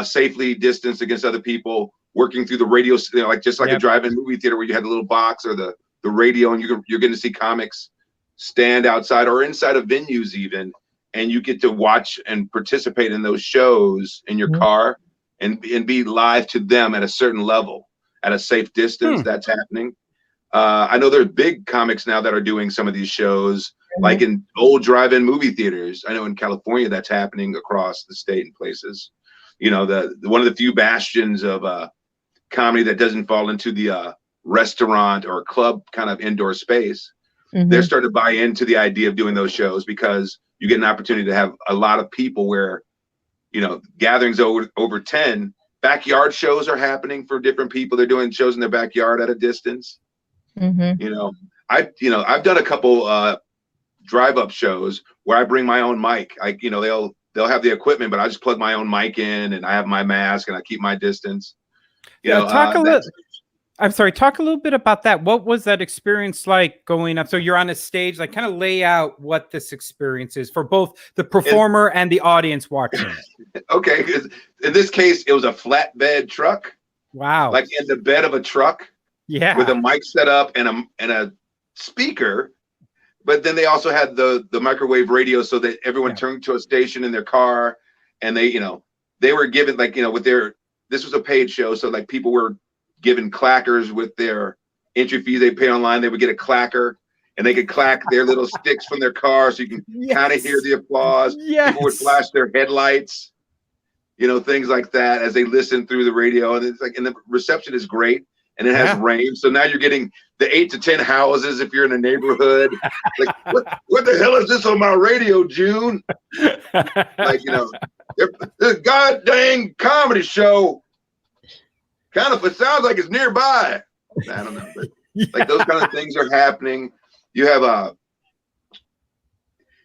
safely distanced against other people, working through the radio, like just like a drive-in movie theater where you had the little box or the radio, and you're getting to see comics stand outside or inside of venues even, and you get to watch and participate in those shows in your car and be live to them at a certain level, at a safe distance. That's happening. I know there's big comics now that are doing some of these shows, like in old drive-in movie theaters. I know in California that's happening across the state and places. You know, one of the few bastions of comedy that doesn't fall into the restaurant or club kind of indoor space. They're starting to buy into the idea of doing those shows because you get an opportunity to have a lot of people where, you know, gatherings over 10. Backyard shows are happening for different people. They're doing shows in their backyard at a distance. You know, I've done a couple drive-up shows where I bring my own mic. You know, they'll have the equipment, but I just plug my own mic in and I have my mask and I keep my distance. You know, talk a little bit about that. What was that experience like going up? So you're on a stage, like kind of lay out what this experience is for both the performer and the audience watching. Okay, because in this case, it was a flatbed truck. Wow. Like in the bed of a truck. Yeah. With a mic set up and a speaker. But then they also had the microwave radio so that everyone turned to a station in their car, and they were given, like, you know, this was a paid show, so like people were given clackers with their entry fee they pay online. They would get a clacker and they could clack their little sticks from their car so you can kind of hear the applause. People would flash their headlights, you know, things like that as they listen through the radio. And it's like, and the reception is great. And it has rain. So now you're getting the 8 to 10 houses if you're in a neighborhood. Like, what the hell is this on my radio, June? Like, you know, this god dang comedy show kind of, it sounds like it's nearby. I don't know. But like those kind of things are happening. You have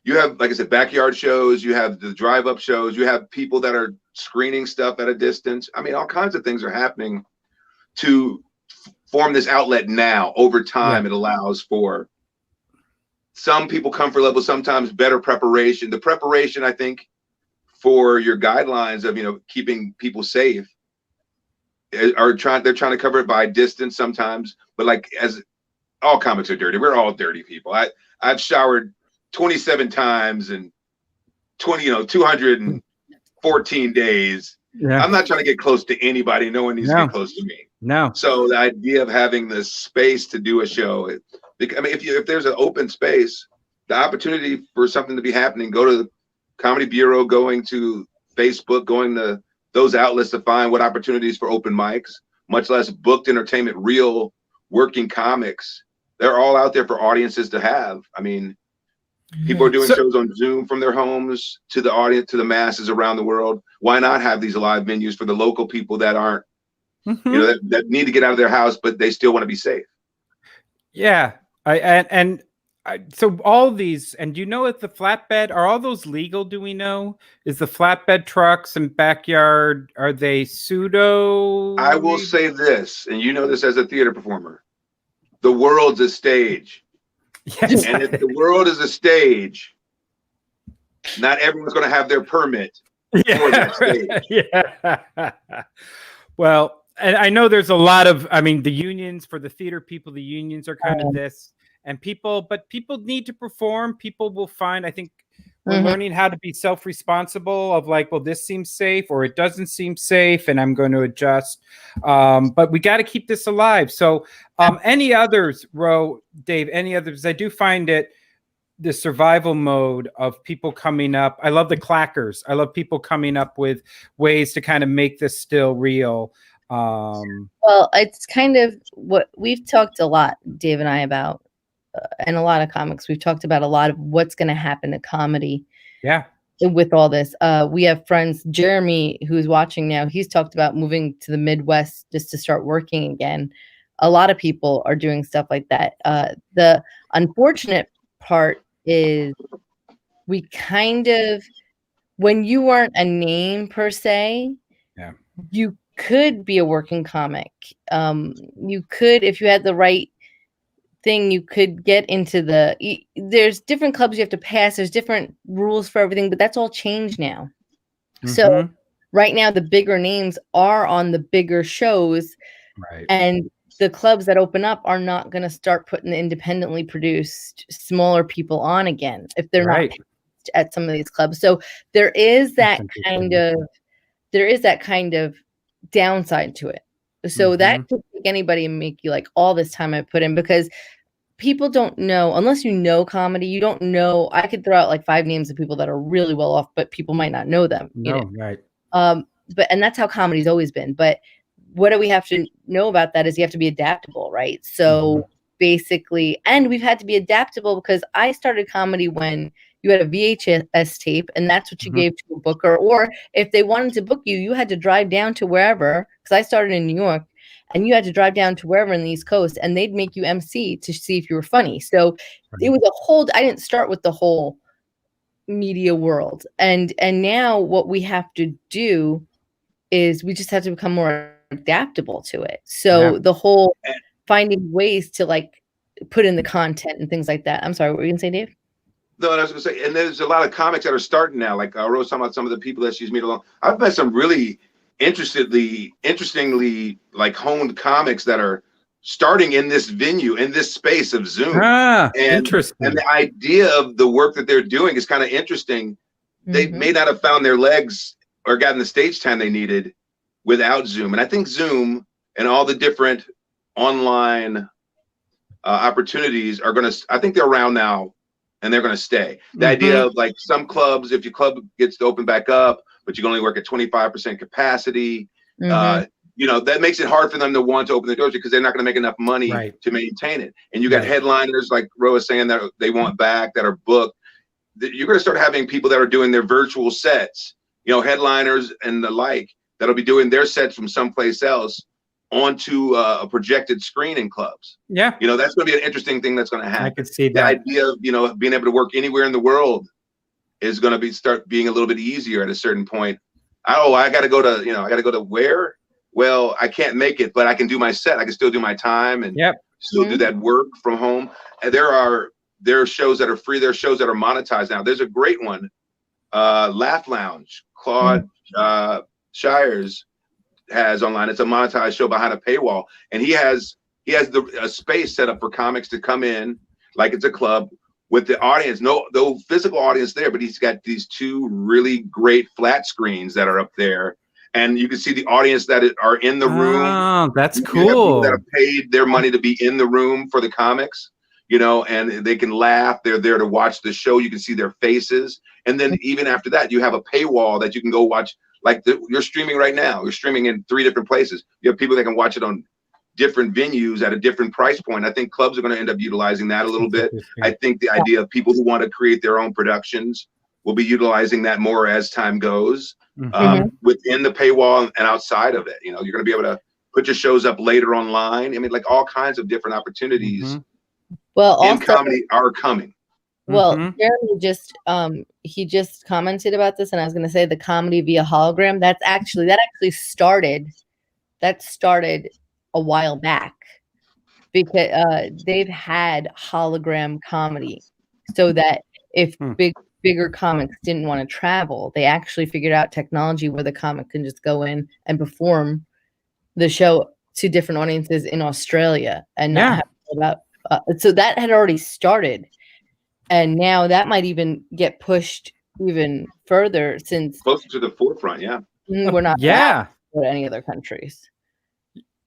like I said, backyard shows, you have the drive-up shows, you have people that are screening stuff at a distance. I mean, all kinds of things are happening to form this outlet now. Over time, it allows for some people comfort level, sometimes better preparation. The preparation, I think, for your guidelines of, you know, keeping people safe they're trying to cover it by distance sometimes, but like, as all comics are dirty, we're all dirty people. I've showered 27 times in 214 days. I'm not trying to get close to anybody. No one needs to get close to me. So the idea of having this space to do a show, I mean, if there's an open space, the opportunity for something to be happening, go to the Comedy Bureau, going to Facebook, going to those outlets to find what opportunities for open mics, much less booked entertainment, real working comics. They're all out there for audiences to have. I mean, people are doing shows on Zoom from their homes to the audience, to the masses around the world. Why not have these live venues for the local people that aren't, you know, that need to get out of their house, but they still want to be safe? Yeah. So all these, and do you know if the flatbed, are all those legal? Do we know? Is the flatbed trucks and backyard, are they pseudo? I will say this, and you know this as a theater performer, the world's a stage. Yes. And if the world is a stage, not everyone's going to have their permit for that stage. Well, and I know there's a lot of, I mean, the unions for the theater people, the unions are kind of this. And people need to perform. People will find, I think we're learning how to be self-responsible of like, well, this seems safe or it doesn't seem safe and I'm going to adjust. But we got to keep this alive. So any others, Dave, any others? I do find it, the survival mode of people coming up. I love the clackers. I love people coming up with ways to kind of make this still real. Well, it's kind of what we've talked a lot, Dave and I, about. And a lot of comics, we've talked about a lot of what's going to happen to comedy. With all this, we have friends, Jeremy, who's watching now. He's talked about moving to the Midwest just to start working again. A lot of people are doing stuff like that. The unfortunate part is we kind of, when you aren't a name per se, you could be a working comic. You could, if you had the right thing, you could get into there's different clubs you have to pass. There's different rules for everything, but that's all changed now. So right now, the bigger names are on the bigger shows, right? And the clubs that open up are not going to start putting the independently produced smaller people on again if they're not at some of these clubs. So there is that kind of downside to it. So that could take anybody and make you like all this time I put in, because people don't know, unless you know comedy, you don't know. I could throw out like 5 names of people that are really well off, but people might not know them. Right. And that's how comedy's always been. But what do we have to know about that is you have to be adaptable, right? So basically, and we've had to be adaptable because I started comedy when you had a VHS tape, and that's what you gave to a booker. Or if they wanted to book you, you had to drive down to wherever, because I started in New York, and you had to drive down to wherever in the East Coast, and they'd make you MC to see if you were funny. So it was a whole, I didn't start with the whole media world. And now what we have to do is we just have to become more adaptable to it. So the whole finding ways to like put in the content and things like that. I'm sorry, what were you gonna say, Dave? No, and I was gonna say, and there's a lot of comics that are starting now. Like Rose talking about some of the people that she's meeting along. I've met some really interestingly like honed comics that are starting in this venue, in this space of Zoom. Interesting. And the idea of the work that they're doing is kind of interesting. They may not have found their legs or gotten the stage time they needed without Zoom. And I think Zoom and all the different online opportunities are going to, I think they're around now and they're going to stay. The idea of like some clubs, if your club gets to open back up, but you can only work at 25% capacity, you know, that makes it hard for them to want to open the doors because they're not going to make enough money to maintain it. And you got headliners like Ro was saying that they want back, that are booked. You're going to start having people that are doing their virtual sets, you know, headliners and the like, that'll be doing their sets from someplace else onto a projected screen in clubs. You know, that's going to be an interesting thing that's going to happen. I could see that. The idea of, you know, being able to work anywhere in the world is going to start being a little bit easier at a certain point. I got to go to, you know, I got to go to where? Well, I can't make it, but I can do my set. I can still do my time and still do that work from home. And there are shows that are free. There are shows that are monetized now. There's a great one, Laugh Lounge. Claude Shires has online. It's a monetized show behind a paywall, and he has a space set up for comics to come in like it's a club with the audience, no physical audience there, but he's got these 2 really great flat screens that are up there, and you can see the audience that are in the room. Oh, that's cool. People that have paid their money to be in the room for the comics, you know, and they can laugh. They're there to watch the show. You can see their faces, and then even after that, you have a paywall that you can go watch. Like you're streaming right now. You're streaming in 3 different places. You have people that can watch it on different venues at a different price point. I think clubs are going to end up utilizing that a little bit. I think the idea of people who want to create their own productions will be utilizing that more as time goes, within the paywall and outside of it. You know, you're going to be able to put your shows up later online. I mean, like all kinds of different opportunities in comedy are coming. Well, Jeremy he just commented about this, and I was going to say the comedy via hologram. That actually started a while back, because they've had hologram comedy, so that if bigger comics didn't want to travel, they actually figured out technology where the comic can just go in and perform the show to different audiences in Australia and not have to go about. So that had already started. And now that might even get pushed even further, since closer to the forefront. We're not allowed to go to any other countries.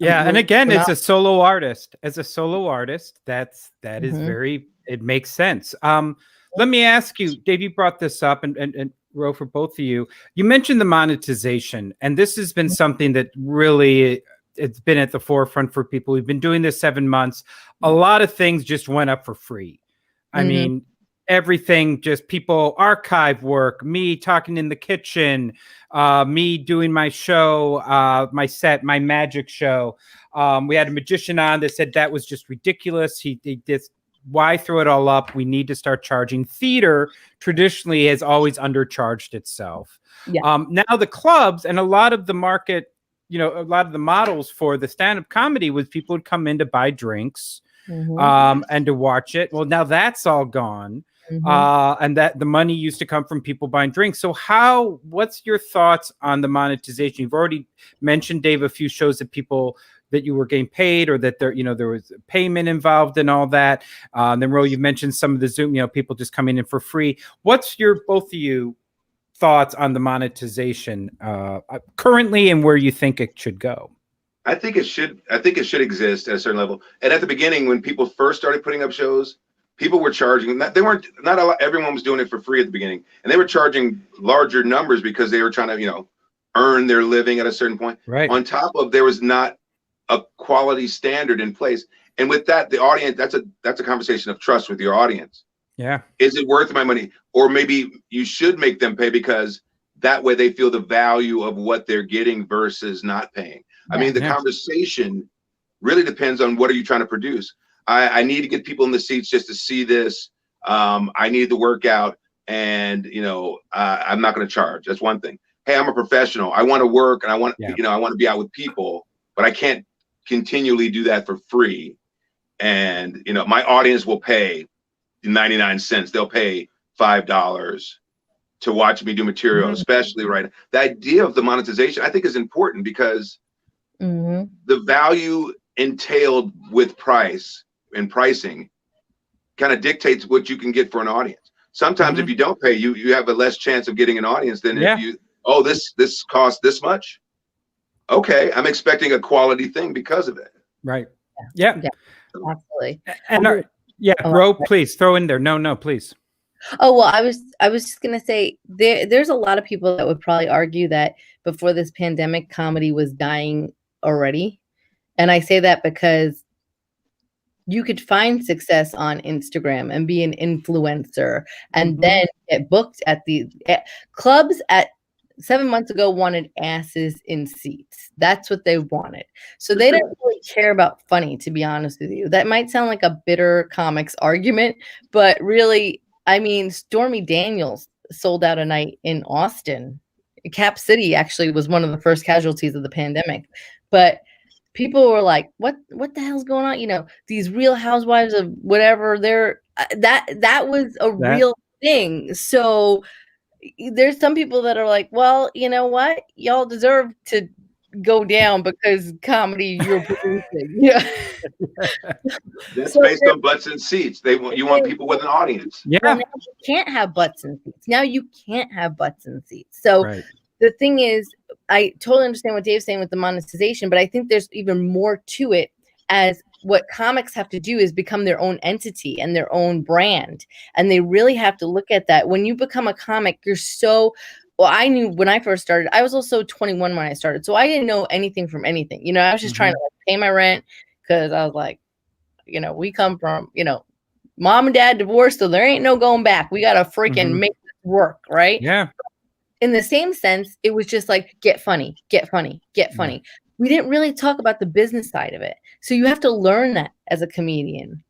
And again, as a solo artist, that is very, it makes sense. Let me ask you, Dave, you brought this up, and Ro, for both of you, you mentioned the monetization, and this has been something that really, it's been at the forefront for people. We've been doing this 7 months. A lot of things just went up for free. I mean, everything, just people archive work, me talking in the kitchen, me doing my show, my set, my magic show. We had a magician on that said that was just ridiculous. He just, why throw it all up? We need to start charging. Theater traditionally has always undercharged itself. Now the clubs and a lot of the market a lot of the models for the stand-up comedy was people would come in to buy drinks and to watch it. Well, now that's all gone. And that the money used to come from people buying drinks. So what's your thoughts on the monetization? You've already mentioned, Dave, a few shows that you were getting paid, or that there was payment involved and all that. Then Ro, you mentioned some of the Zoom, people just coming in for free. What's both of you thoughts on the monetization currently, and where you think it should go? I think it should exist at a certain level. And at the beginning, when people first started putting up shows, people were charging. Not a lot. Everyone was doing it for free at the beginning, and they were charging larger numbers because they were trying to earn their living at a certain point. Right. On top of, there was not a quality standard in place, and with that, the audience, that's a conversation of trust with your audience. Yeah. Is it worth my money? Or maybe you should make them pay, because that way they feel the value of what they're getting versus not paying. I mean, the conversation really depends on what are you trying to produce. I need to get people in the seats just to see this. I need the workout, and I'm not going to charge. That's one thing. Hey, I'm a professional. I want to work, and I want to be out with people, but I can't continually do that for free. And my audience will pay 99 cents. They'll pay $5 to watch me do material, especially right. The idea of the monetization, I think, is important, because the value entailed with price and pricing kind of dictates what you can get for an audience. Sometimes if you don't pay, you have a less chance of getting an audience than if this costs this much. Okay, I'm expecting a quality thing because of it. Right. Yeah. Absolutely. And Ro, please throw in there. No, please. Oh, well, I was just gonna say there's a lot of people that would probably argue that before this pandemic, comedy was dying already. And I say that because you could find success on Instagram and be an influencer, and then get booked at the clubs. At 7 months ago, wanted asses in seats. That's what they wanted. So they didn't really care about funny, to be honest with you. That might sound like a bitter comics argument, but really, I mean, Stormy Daniels sold out a night in Austin. Cap City actually was one of the first casualties of the pandemic. But people were like, what the hell's going on? These Real Housewives of whatever, that was a real thing. So there's some people that are like, well, you know what? Y'all deserve to go down because comedy you're producing. That's based on butts and seats. You want people with an audience. Yeah. Well, now you can't have butts and seats. Now you can't have butts and seats. So the thing is, I totally understand what Dave's saying with the monetization, but I think there's even more to it, as what comics have to do is become their own entity and their own brand. And they really have to look at that. When you become a comic, well, I knew when I first started, I was also 21 when I started. So I didn't know anything from anything. I was just trying to pay my rent, because I was like, we come from, mom and dad divorced, so there ain't no going back. We got to freaking make this work, right? Yeah. In the same sense, it was just like, get funny, get funny, get funny. We didn't really talk about the business side of it. So you have to learn that as a comedian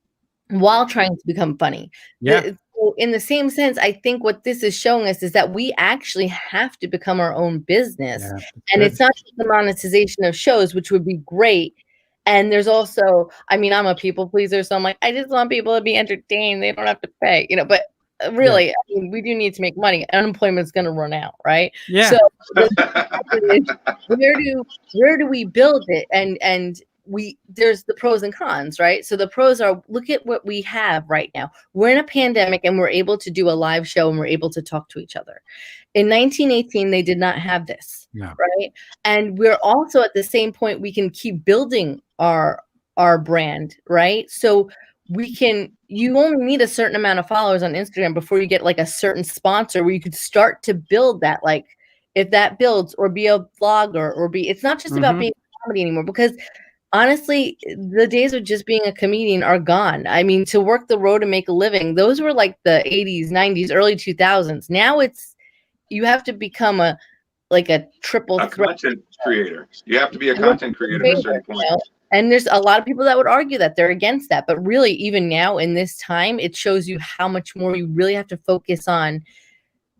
while trying to become funny. Yeah. So in the same sense, I think what this is showing us is that we actually have to become our own business. Yeah, and it's not just the monetization of shows, which would be great. And there's also, I'm a people pleaser. So I'm like, I just want people to be entertained. They don't have to pay, but really, we do need to make money. Unemployment's going to run out, right? Yeah. So where do we build it? And there's the pros and cons, right? So the pros are, look at what we have right now. We're in a pandemic, and we're able to do a live show, and we're able to talk to each other. In 1918, they did not have this, right? And we're also at the same point, we can keep building our brand, right? So you only need a certain amount of followers on Instagram before you get like a certain sponsor where you could start to build that. Like, if that builds, or be a vlogger, or it's not just about being a comedy anymore, because honestly, the days of just being a comedian are gone. To work the road and make a living, those were like the 80s, 90s, early 2000s. Now you have to become a triple content creator. You have to be a content creator at a certain point. And there's a lot of people that would argue that they're against that. But really, even now in this time, it shows you how much more you really have to focus on.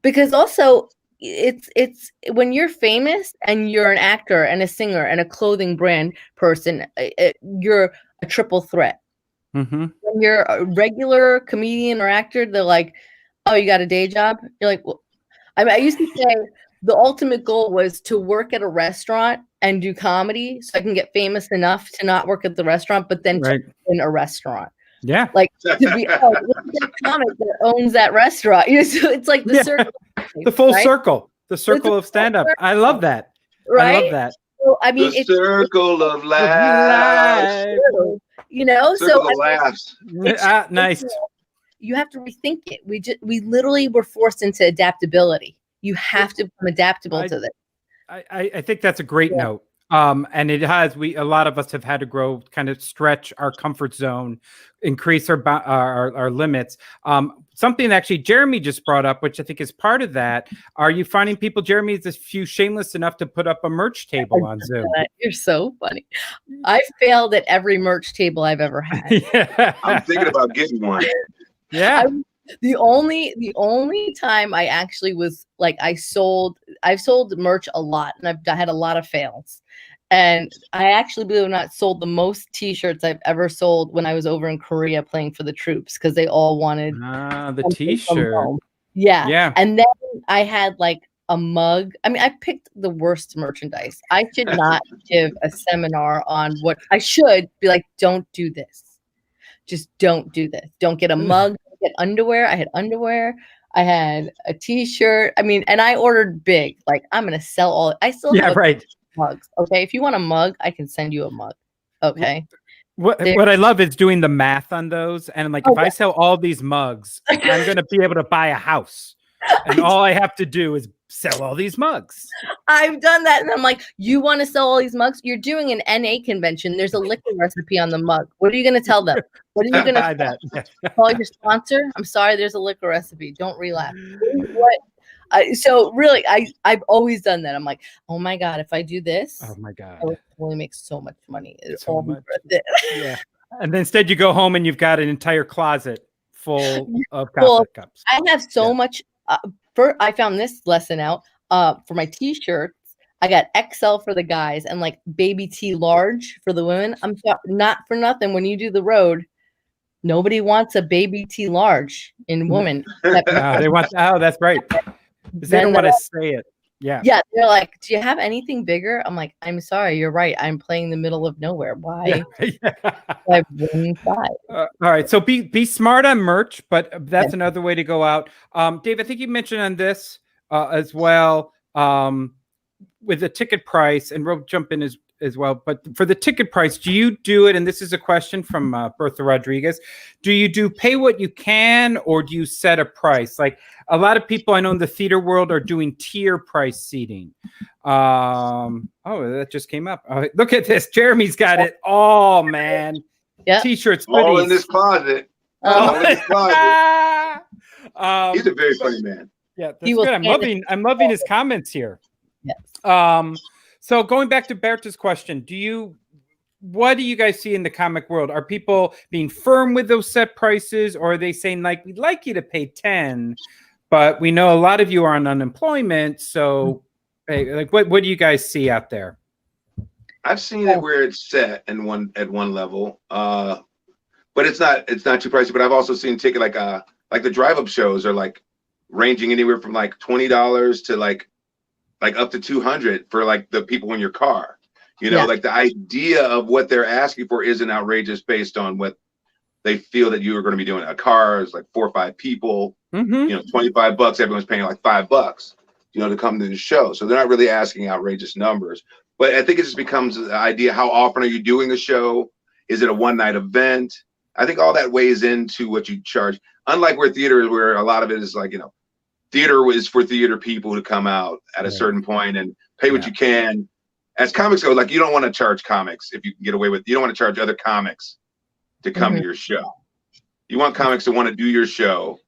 Because also, it's when you're famous and you're an actor and a singer and a clothing brand person, you're a triple threat. When you're a regular comedian or actor, they're like, oh, you got a day job? You're like, well, I used to say the ultimate goal was to work at a restaurant and do comedy so I can get famous enough to not work at the restaurant, but then to own a restaurant. Yeah. Like to be that comic that owns that restaurant. So it's like the circle. The full circle. The circle of stand-up. I love that. Right? I love that. So, I mean, the circle of laughs. You know, circle of laughs. Nice. You have to rethink it. We literally were forced into adaptability. You have to become adaptable to this. I think that's a great note. And it has, a lot of us have had to grow, kind of stretch our comfort zone, increase our limits. Something actually Jeremy just brought up, which I think is part of that. Are you finding people, Jeremy, is a few shameless enough to put up a merch table on Zoom? You're so funny. I failed at every merch table I've ever had. I'm thinking about getting one. Yeah. The only time I actually was like, I've sold merch a lot, and I had a lot of fails. And I actually, believe it or not, sold the most T-shirts I've ever sold when I was over in Korea playing for the troops, because they all wanted the T-shirt. Yeah. And then I had like a mug. I mean, I picked the worst merchandise. I should not give a seminar on what I should be like. Don't do this. Just don't do this. Don't get a mug. Get underwear. I had underwear. I had a T-shirt. I mean, and I ordered big. Like, I'm gonna sell all. I still have mugs. Okay, if you want a mug, I can send you a mug. Okay. What I love is doing the math on those, and like, if I sell all these mugs, I'm gonna be able to buy a house, and all I have to do is sell all these mugs. I've done that, and I'm like, you want to sell all these mugs? You're doing an NA convention. There's a liquor recipe on the mug. What are you gonna tell them? What are you gonna call your sponsor? I'm sorry, there's a liquor recipe. Don't relapse. What? So really, I've always done that. I'm like, oh my god, if I do this, oh my god, I will only make so much money. It's so all much. Yeah, and then instead you go home and you've got an entire closet full of coffee cups. I have so much. I found this lesson out. For my T-shirts, I got XL for the guys and like baby T large for the women. I'm not for nothing. When you do the road, nobody wants a baby T large in women. They want. Oh, that's right. They don't want to say it. Yeah. Yeah. They're like, do you have anything bigger? I'm like, I'm sorry. You're right. I'm playing the middle of nowhere. Why? I have all right. So be smart on merch, but that's another way to go out. Dave, I think you mentioned on this as well, with the ticket price, and we'll jump in as well. But for the ticket price, do you do it? And this is a question from Bertha Rodriguez. Do you do pay what you can, or do you set a price? Like a lot of people I know in the theater world are doing tier price seating. Oh, that just came up. Look at this. Jeremy's got it. Oh man. Yeah. T-shirts. All hoodies. in this closet. All in this closet. He's a very funny man. Yeah, that's good. I'm loving his comments here. Yes. So going back to Berta's question, what do you guys see in the comic world? Are people being firm with those set prices, or are they saying like, we'd like you to pay 10, but we know a lot of you are on unemployment. So hey, like what do you guys see out there? I've seen it where it's set at one level, but it's not too pricey. But I've also seen ticket like the drive-up shows are like ranging anywhere from like $20 to like up to $200 for like the people in your car. You know, like the idea of what they're asking for isn't outrageous based on what they feel that you are going to be doing. A car is like 4 or 5 people. You know, $25. Everyone's paying like $5, you know, to come to the show. So they're not really asking outrageous numbers. But I think it just becomes the idea: how often are you doing the show? Is it a one-night event? I think all that weighs into what you charge. Unlike where theater is, where a lot of it is like, you know, theater is for theater people to come out at a certain point and pay what you can. As comics go, like, you don't want to charge comics if you can get away with. You don't want to charge other comics to come to your show. You want comics to want to do your show,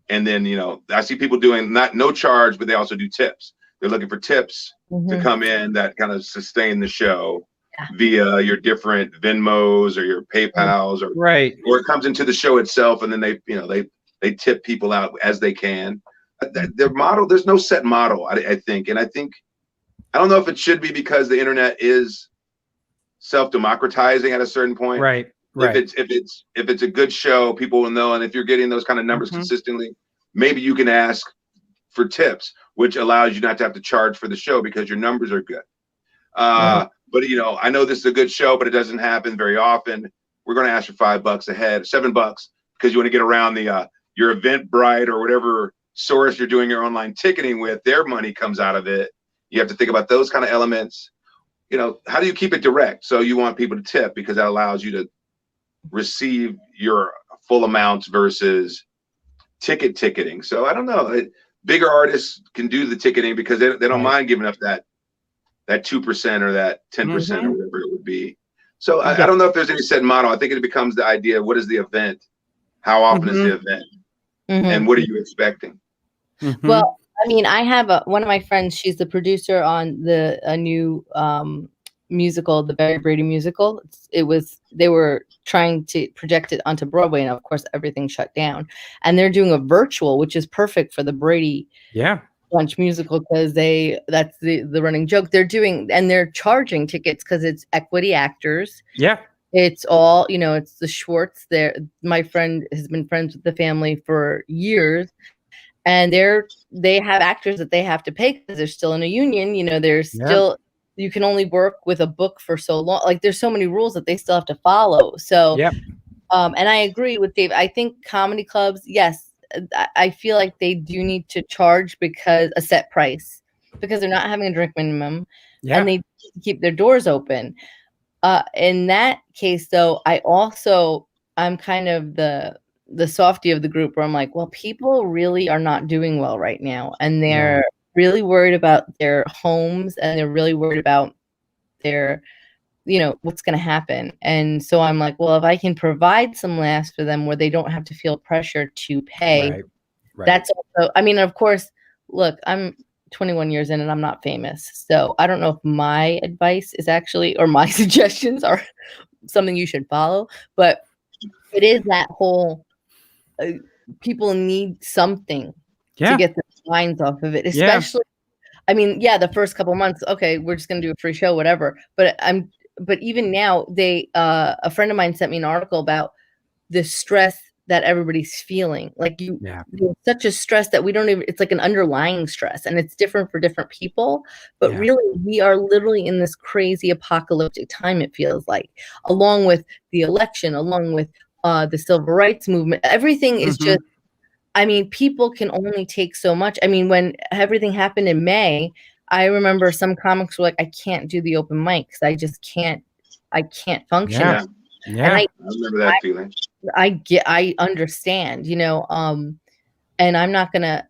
and then, you know, I see people doing no charge, but they also do tips. They're looking for tips to come in that kind of sustain the show via your different Venmos or your PayPals, or it comes into the show itself, and then they tip people out as they can. their model, there's no set model, I think. And I don't know if it should be because the internet is self-democratizing at a certain point. Right. If it's a good show, people will know. And if you're getting those kind of numbers consistently, maybe you can ask for tips, which allows you not to have to charge for the show because your numbers are good. But I know this is a good show, but it doesn't happen very often. We're going to ask for $5 a head, $7, because you want to get around the your Eventbrite or whatever source you're doing your online ticketing with. Their money comes out of it. You have to think about those kind of elements. How do you keep it direct? So you want people to tip because that allows you to receive your full amounts versus ticketing. So I don't know. Bigger artists can do the ticketing because they don't mind giving up that 2% or that 10% or whatever it would be. So I don't know if there's any set model. I think it becomes the idea of what is the event? How often is the event? And what are you expecting? Well, I mean, I have one of my friends, she's the producer on a new musical, the Barry Brady musical. They were trying to project it onto Broadway, and of course everything shut down. And they're doing a virtual, which is perfect for the Brady Bunch musical because that's the running joke. They're charging tickets because it's equity actors. Yeah. It's all, it's the Schwartz there. My friend has been friends with the family for years. And they have actors that they have to pay because they're still in a union. There's still, you can only work with a book for so long. Like there's so many rules that they still have to follow. So, and I agree with Dave. I think comedy clubs, yes, I feel like they do need to charge because a set price because they're not having a drink minimum and they keep their doors open. In that case, though, I'm kind of the softie of the group where I'm like, well, people really are not doing well right now. And they're really worried about their homes and they're really worried about their, what's going to happen. And so I'm like, well, if I can provide some laughs for them where they don't have to feel pressure to pay, that's also, I mean, of course, look, I'm 21 years in and I'm not famous. So I don't know if my advice is actually, or my suggestions are something you should follow, but it is that whole, people need something to get their minds off of it, especially, I mean, the first couple months, okay, we're just going to do a free show, whatever. But even now a friend of mine sent me an article about the stress that everybody's feeling. Like there's such a stress that we don't even, it's like an underlying stress and it's different for different people, but really we are literally in this crazy apocalyptic time. It feels like, along with the election, along with the civil rights movement, everything is just, I mean, people can only take so much. I mean, when everything happened in May, I remember some comics were like, I can't do the open mic because I can't function. And I remember that feeling. I understand, and I'm not gonna,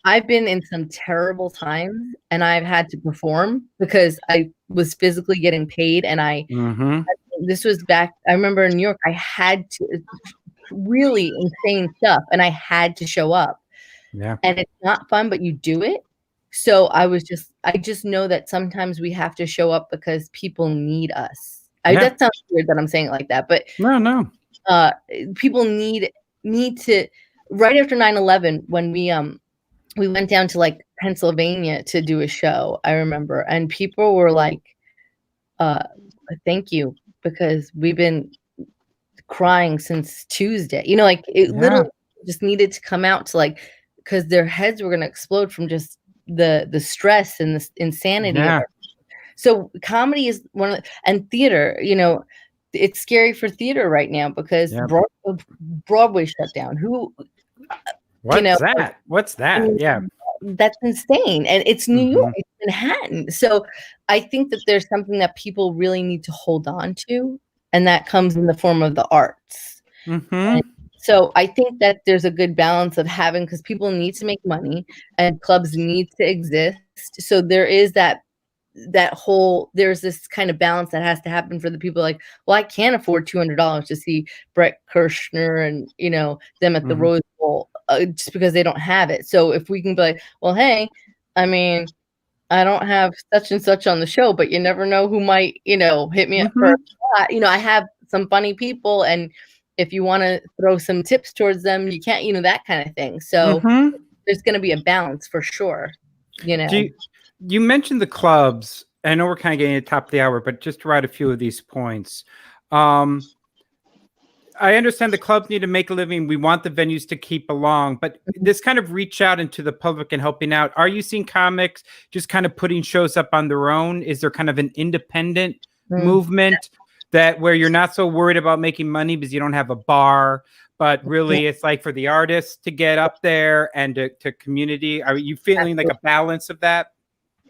I've been in some terrible times and I've had to perform because I was physically getting paid and this was back, I remember in New York, I had to, really insane stuff and I had to show up and it's not fun, but you do it. So I just know that sometimes we have to show up because people need us. That sounds weird that I'm saying it like that, but no. People need to, right after 9/11 when we went down to like Pennsylvania to do a show, I remember, and people were like, thank you, because we've been crying since Tuesday. Like it literally just needed to come out to like, because their heads were going to explode from just the stress and the insanity of it. So comedy is and theater, it's scary for theater right now because Broadway shut down. What's that? That's insane. And it's New York, it's Manhattan. So I think that there's something that people really need to hold on to, and that comes in the form of the arts. And so I think that there's a good balance of having, because people need to make money and clubs need to exist. So there is there's this kind of balance that has to happen for the people like, well, I can't afford $200 to see Brett Kirshner and, them at the Rose Bowl just because they don't have it. So if we can be like, well, hey, I mean, I don't have such and such on the show, but you never know who might, hit me up for a spot. I have some funny people, and if you want to throw some tips towards them, you can't, that kind of thing. So there's going to be a balance for sure. You know, you mentioned the clubs. I know we're kind of getting at the top of the hour, but just to write a few of these points. I understand the clubs need to make a living. We want the venues to keep along, but this kind of reach out into the public and helping out. Are you seeing comics just kind of putting shows up on their own? Is there kind of an independent movement that where you're not so worried about making money because you don't have a bar, but really it's like for the artists to get up there and to community? Are you feeling like a balance of that?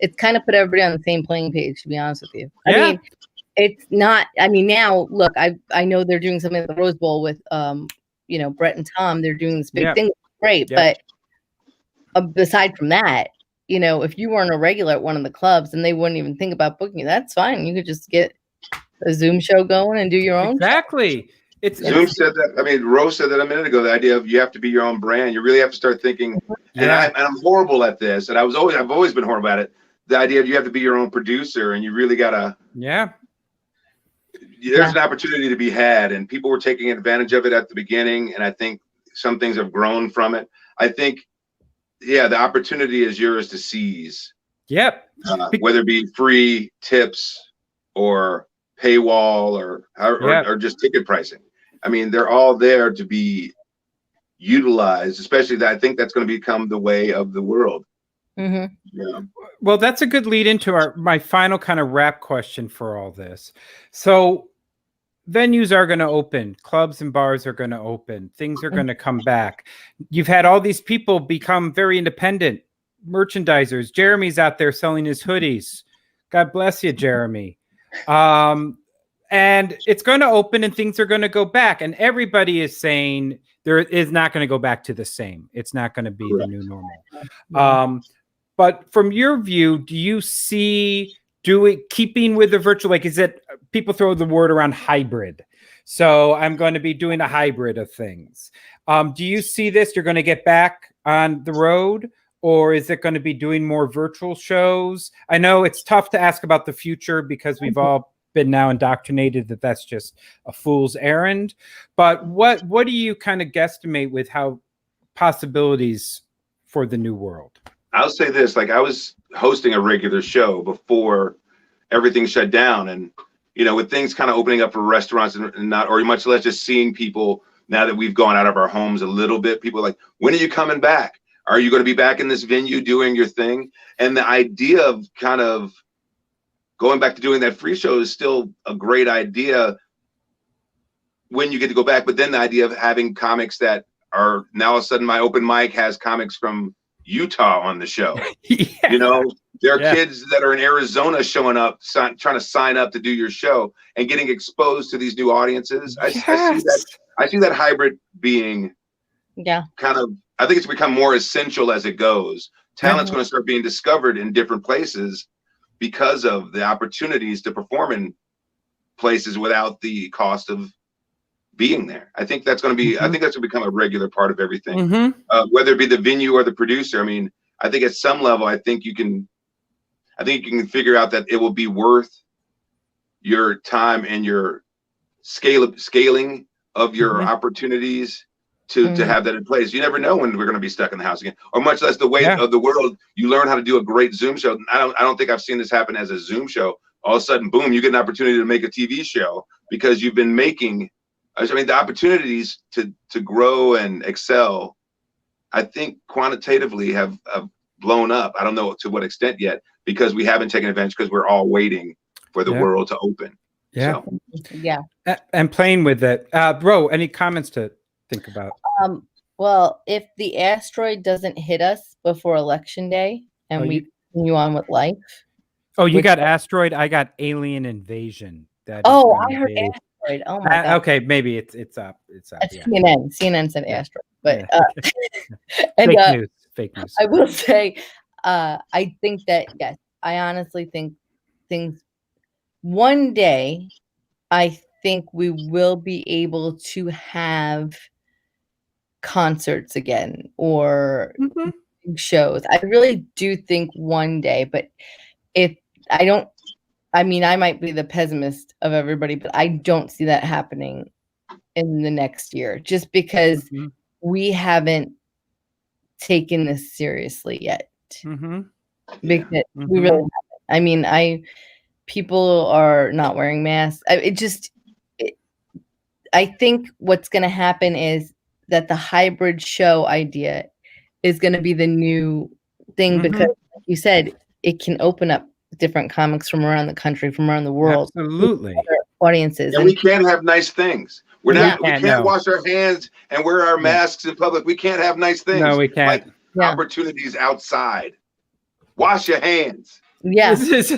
It's kind of put everybody on the same playing page, to be honest with you. I mean, it's not, I mean, now look, I know they're doing something at the Rose Bowl with, you know, Brett and Tom, they're doing this big thing. Great. But aside from that, you know, if you weren't a regular at one of the clubs and they wouldn't even think about booking you, that's fine. You could just get a Zoom show going and do your own. Exactly. Zoom said that. I mean, Rose said that a minute ago. The idea of you have to be your own brand. You really have to start thinking. And I'm horrible at this, and I've always been horrible at it. The idea of you have to be your own producer, and you really gotta. There's an opportunity to be had, and people were taking advantage of it at the beginning, and I think some things have grown from it. I think, the opportunity is yours to seize. Whether it be free tips or paywall or just ticket pricing. I mean, they're all there to be utilized, especially that I think that's going to become the way of the world. Well, that's a good lead into my final kind of wrap question for all this. So venues are going to open, clubs and bars are going to open, things are going to come back. You've had all these people become very independent merchandisers. Jeremy's out there selling his hoodies. God bless you, Jeremy. And it's going to open and things are going to go back. And everybody is saying there is not going to go back to the same. It's not going to be the new normal. But from your view, do you see keeping with the virtual, like, is it, people throw the word around hybrid. So I'm going to be doing a hybrid of things. Do you see this? You're going to get back on the road, or is it going to be doing more virtual shows? I know it's tough to ask about the future because we've all been now indoctrinated that that's just a fool's errand. But what do you kind of guesstimate with how possibilities for the new world? I'll say this, like I was hosting a regular show before everything shut down, and you know, with things kind of opening up for restaurants and not, or much less just seeing people now that we've gone out of our homes a little bit, people are like, when are you coming back? Are you going to be back in this venue doing your thing? And the idea of kind of going back to doing that free show is still a great idea when you get to go back. But then the idea of having comics that are now all of a sudden, my open mic has comics from Utah on the show. You know, there are kids that are in Arizona showing up, trying to sign up to do your show and getting exposed to these new audiences. I see that hybrid being kind of, I think it's become more essential as it goes. Talent's going to start being discovered in different places because of the opportunities to perform in places without the cost of being there. I think that's going to be, I think that's going to become a regular part of everything, whether it be the venue or the producer. I mean, I think at some level, I think you can figure out that it will be worth your time and your scaling of your opportunities to have that in place. You never know when we're going to be stuck in the house again, or much less the way of the world. You learn how to do a great Zoom show. I don't think I've seen this happen as a Zoom show. All of a sudden, boom, you get an opportunity to make a TV show because you've been making. I mean, the opportunities to grow and excel, I think quantitatively have blown up. I don't know to what extent yet, because we haven't taken advantage, because we're all waiting for the world to open. And playing with it. Ro, any comments to think about? Well, if the asteroid doesn't hit us before Election Day and we continue on with life. Oh, you got asteroid. I got alien invasion. I heard asteroid. Oh my God. Okay, maybe it's up. It's up. CNN said asteroid, but fake news. I will say, I think that yes, I honestly think things. One day, I think we will be able to have concerts again or shows. I really do think one day, but I mean, I might be the pessimist of everybody, but I don't see that happening in the next year, just because we haven't taken this seriously yet. Mm-hmm. Because we really haven't. I mean, people are not wearing masks. I think what's going to happen is that the hybrid show idea is going to be the new thing because, like you said, it can open up different comics from around the country, from around the world. Absolutely. Audiences. And we can have nice things. We can't wash our hands and wear our masks in public. We can't have nice things. No, we can't. Like opportunities outside. Wash your hands. Yeah. This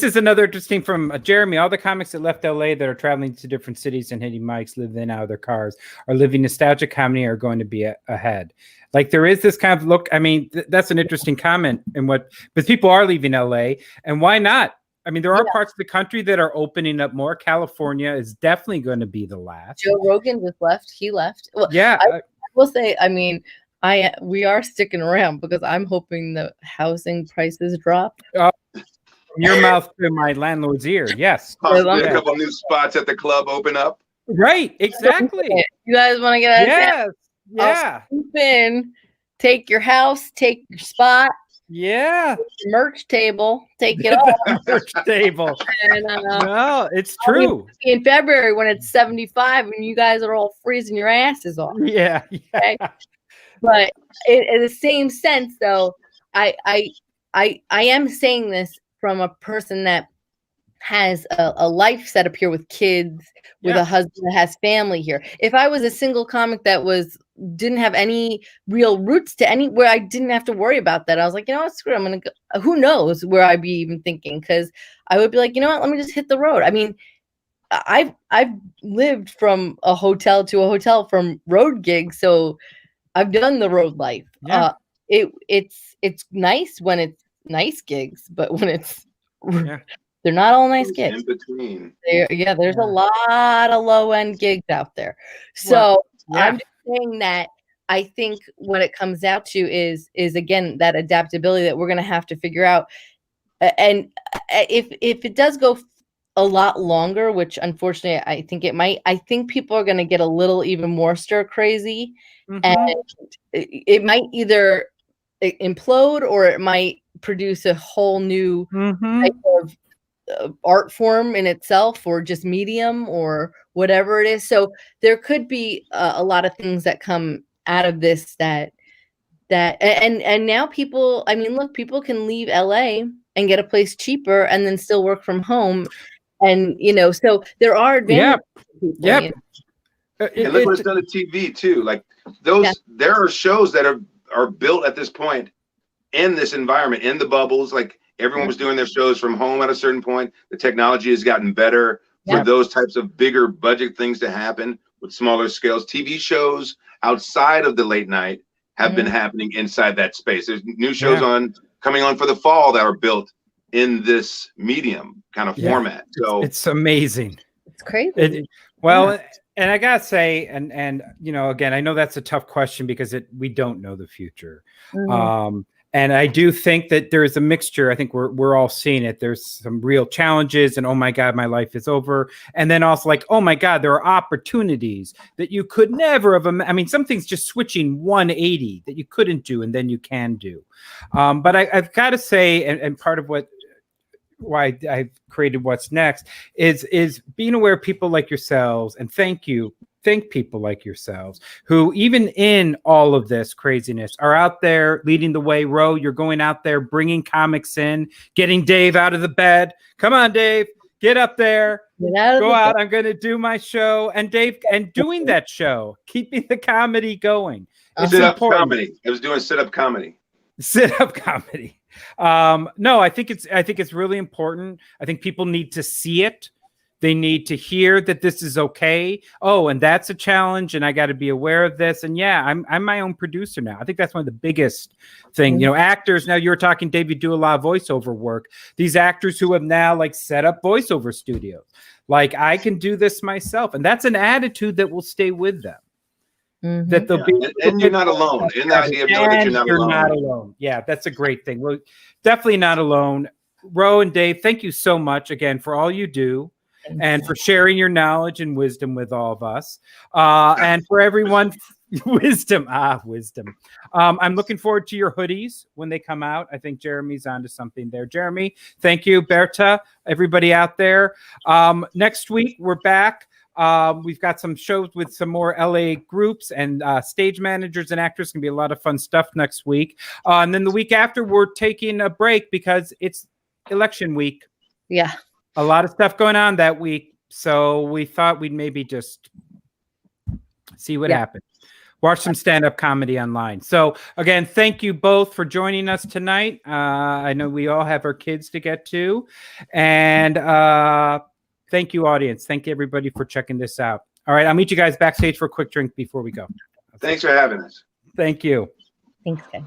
is another interesting from Jeremy. All the comics that left LA that are traveling to different cities and hitting mics, live in out of their cars, are living nostalgic comedy, are going to be ahead. Like there is this kind of look. I mean, that's an interesting comment. But people are leaving LA, and why not? I mean, there are parts of the country that are opening up more. California is definitely going to be the last. Joe Rogan just left. He left. Well, yeah. I will say, I mean, we are sticking around because I'm hoping the housing prices drop. Your mouth to my landlord's ear. Yes. Possibly a couple new spots at the club open up. Right. Exactly. You guys want to get out of town? Yeah. I'll swoop in, take your house, take your spot. Yeah. Your merch table. Take it all. Merch table. And, no, it's true. In February when it's 75 and you guys are all freezing your asses off. Yeah. Okay? But in the same sense, though, I am saying this from a person that has a life set up here with kids, with a husband that has family here. If I was a single comic that didn't have any real roots to anywhere, I didn't have to worry about that. I was like, you know what, screw it, I'm gonna go. Who knows where I'd be even thinking? Because I would be like, you know what, let me just hit the road. I mean, I've lived from a hotel to a hotel from road gigs, so I've done the road life. Yeah. It's nice when it's nice gigs, but when it's they're not all nice gigs. In between. There's a lot of low end gigs out there. So I'm just saying that I think what it comes out to is again that adaptability that we're going to have to figure out. And if it does go a lot longer, which unfortunately I think it might, I think people are going to get a little even more stir crazy, and it might either implode or it might produce a whole new type of art form in itself, or just medium, or whatever it is. So there could be a lot of things that come out of this and now people, I mean, look, people can leave LA and get a place cheaper and then still work from home. And, you know, so there are advantages. Yeah. And look what it's done to TV too. Like those, there are shows that are built at this point in this environment, in the bubbles. Like everyone was doing their shows from home at a certain point. The technology has gotten better for those types of bigger budget things to happen with smaller scales. TV shows outside of the late night have been happening inside that space. There's new shows coming on for the fall that are built in this medium kind of format. So it's amazing. It's crazy. And I gotta say, and you know, again, I know that's a tough question because we don't know the future. And I do think that there is a mixture. I think we're all seeing it. There's some real challenges, and oh my God, my life is over. And then also like, oh my God, there are opportunities that you could never have. I mean, something's just switching 180 that you couldn't do, and then you can do. But I've got to say, and part of why I've created What's Next is being aware of people like yourselves, and thank people like yourselves who, even in all of this craziness, are out there leading the way. Ro, you're going out there, bringing comics in, getting Dave out of the bed. Come on, Dave, get up there, go out. I'm going to do my show. And Dave, and doing that show, keeping the comedy going. It's important. Comedy. I was doing sit-up comedy. Sit-up comedy. No, I think it's really important. I think people need to see it. They need to hear that this is okay. Oh, and that's a challenge, and I got to be aware of this. And yeah, I'm my own producer now. I think that's one of the biggest thing. You know, actors, now you were talking, Dave, you do a lot of voiceover work. These actors who have now like set up voiceover studios, like I can do this myself. And that's an attitude that will stay with them. That they'll be, and you're not alone. In the idea of knowing that you're not alone. Yeah, that's a great thing. Well, definitely not alone. Ro and Dave, thank you so much again for all you do. And for sharing your knowledge and wisdom with all of us. And for everyone Wisdom. Wisdom. I'm looking forward to your hoodies when they come out. I think Jeremy's onto something there. Jeremy, thank you. Berta, everybody out there. Next week, we're back. We've got some shows with some more LA groups and stage managers and actors. It's going to be a lot of fun stuff next week. And then the week after, we're taking a break because it's election week. Yeah. A lot of stuff going on that week. So we thought we'd maybe just see what happens. Watch some stand-up comedy online. So again, thank you both for joining us tonight. I know we all have our kids to get to. And thank you, audience. Thank you, everybody, for checking this out. All right, I'll meet you guys backstage for a quick drink before we go. Thanks for having us. Thank you. Thanks, guys.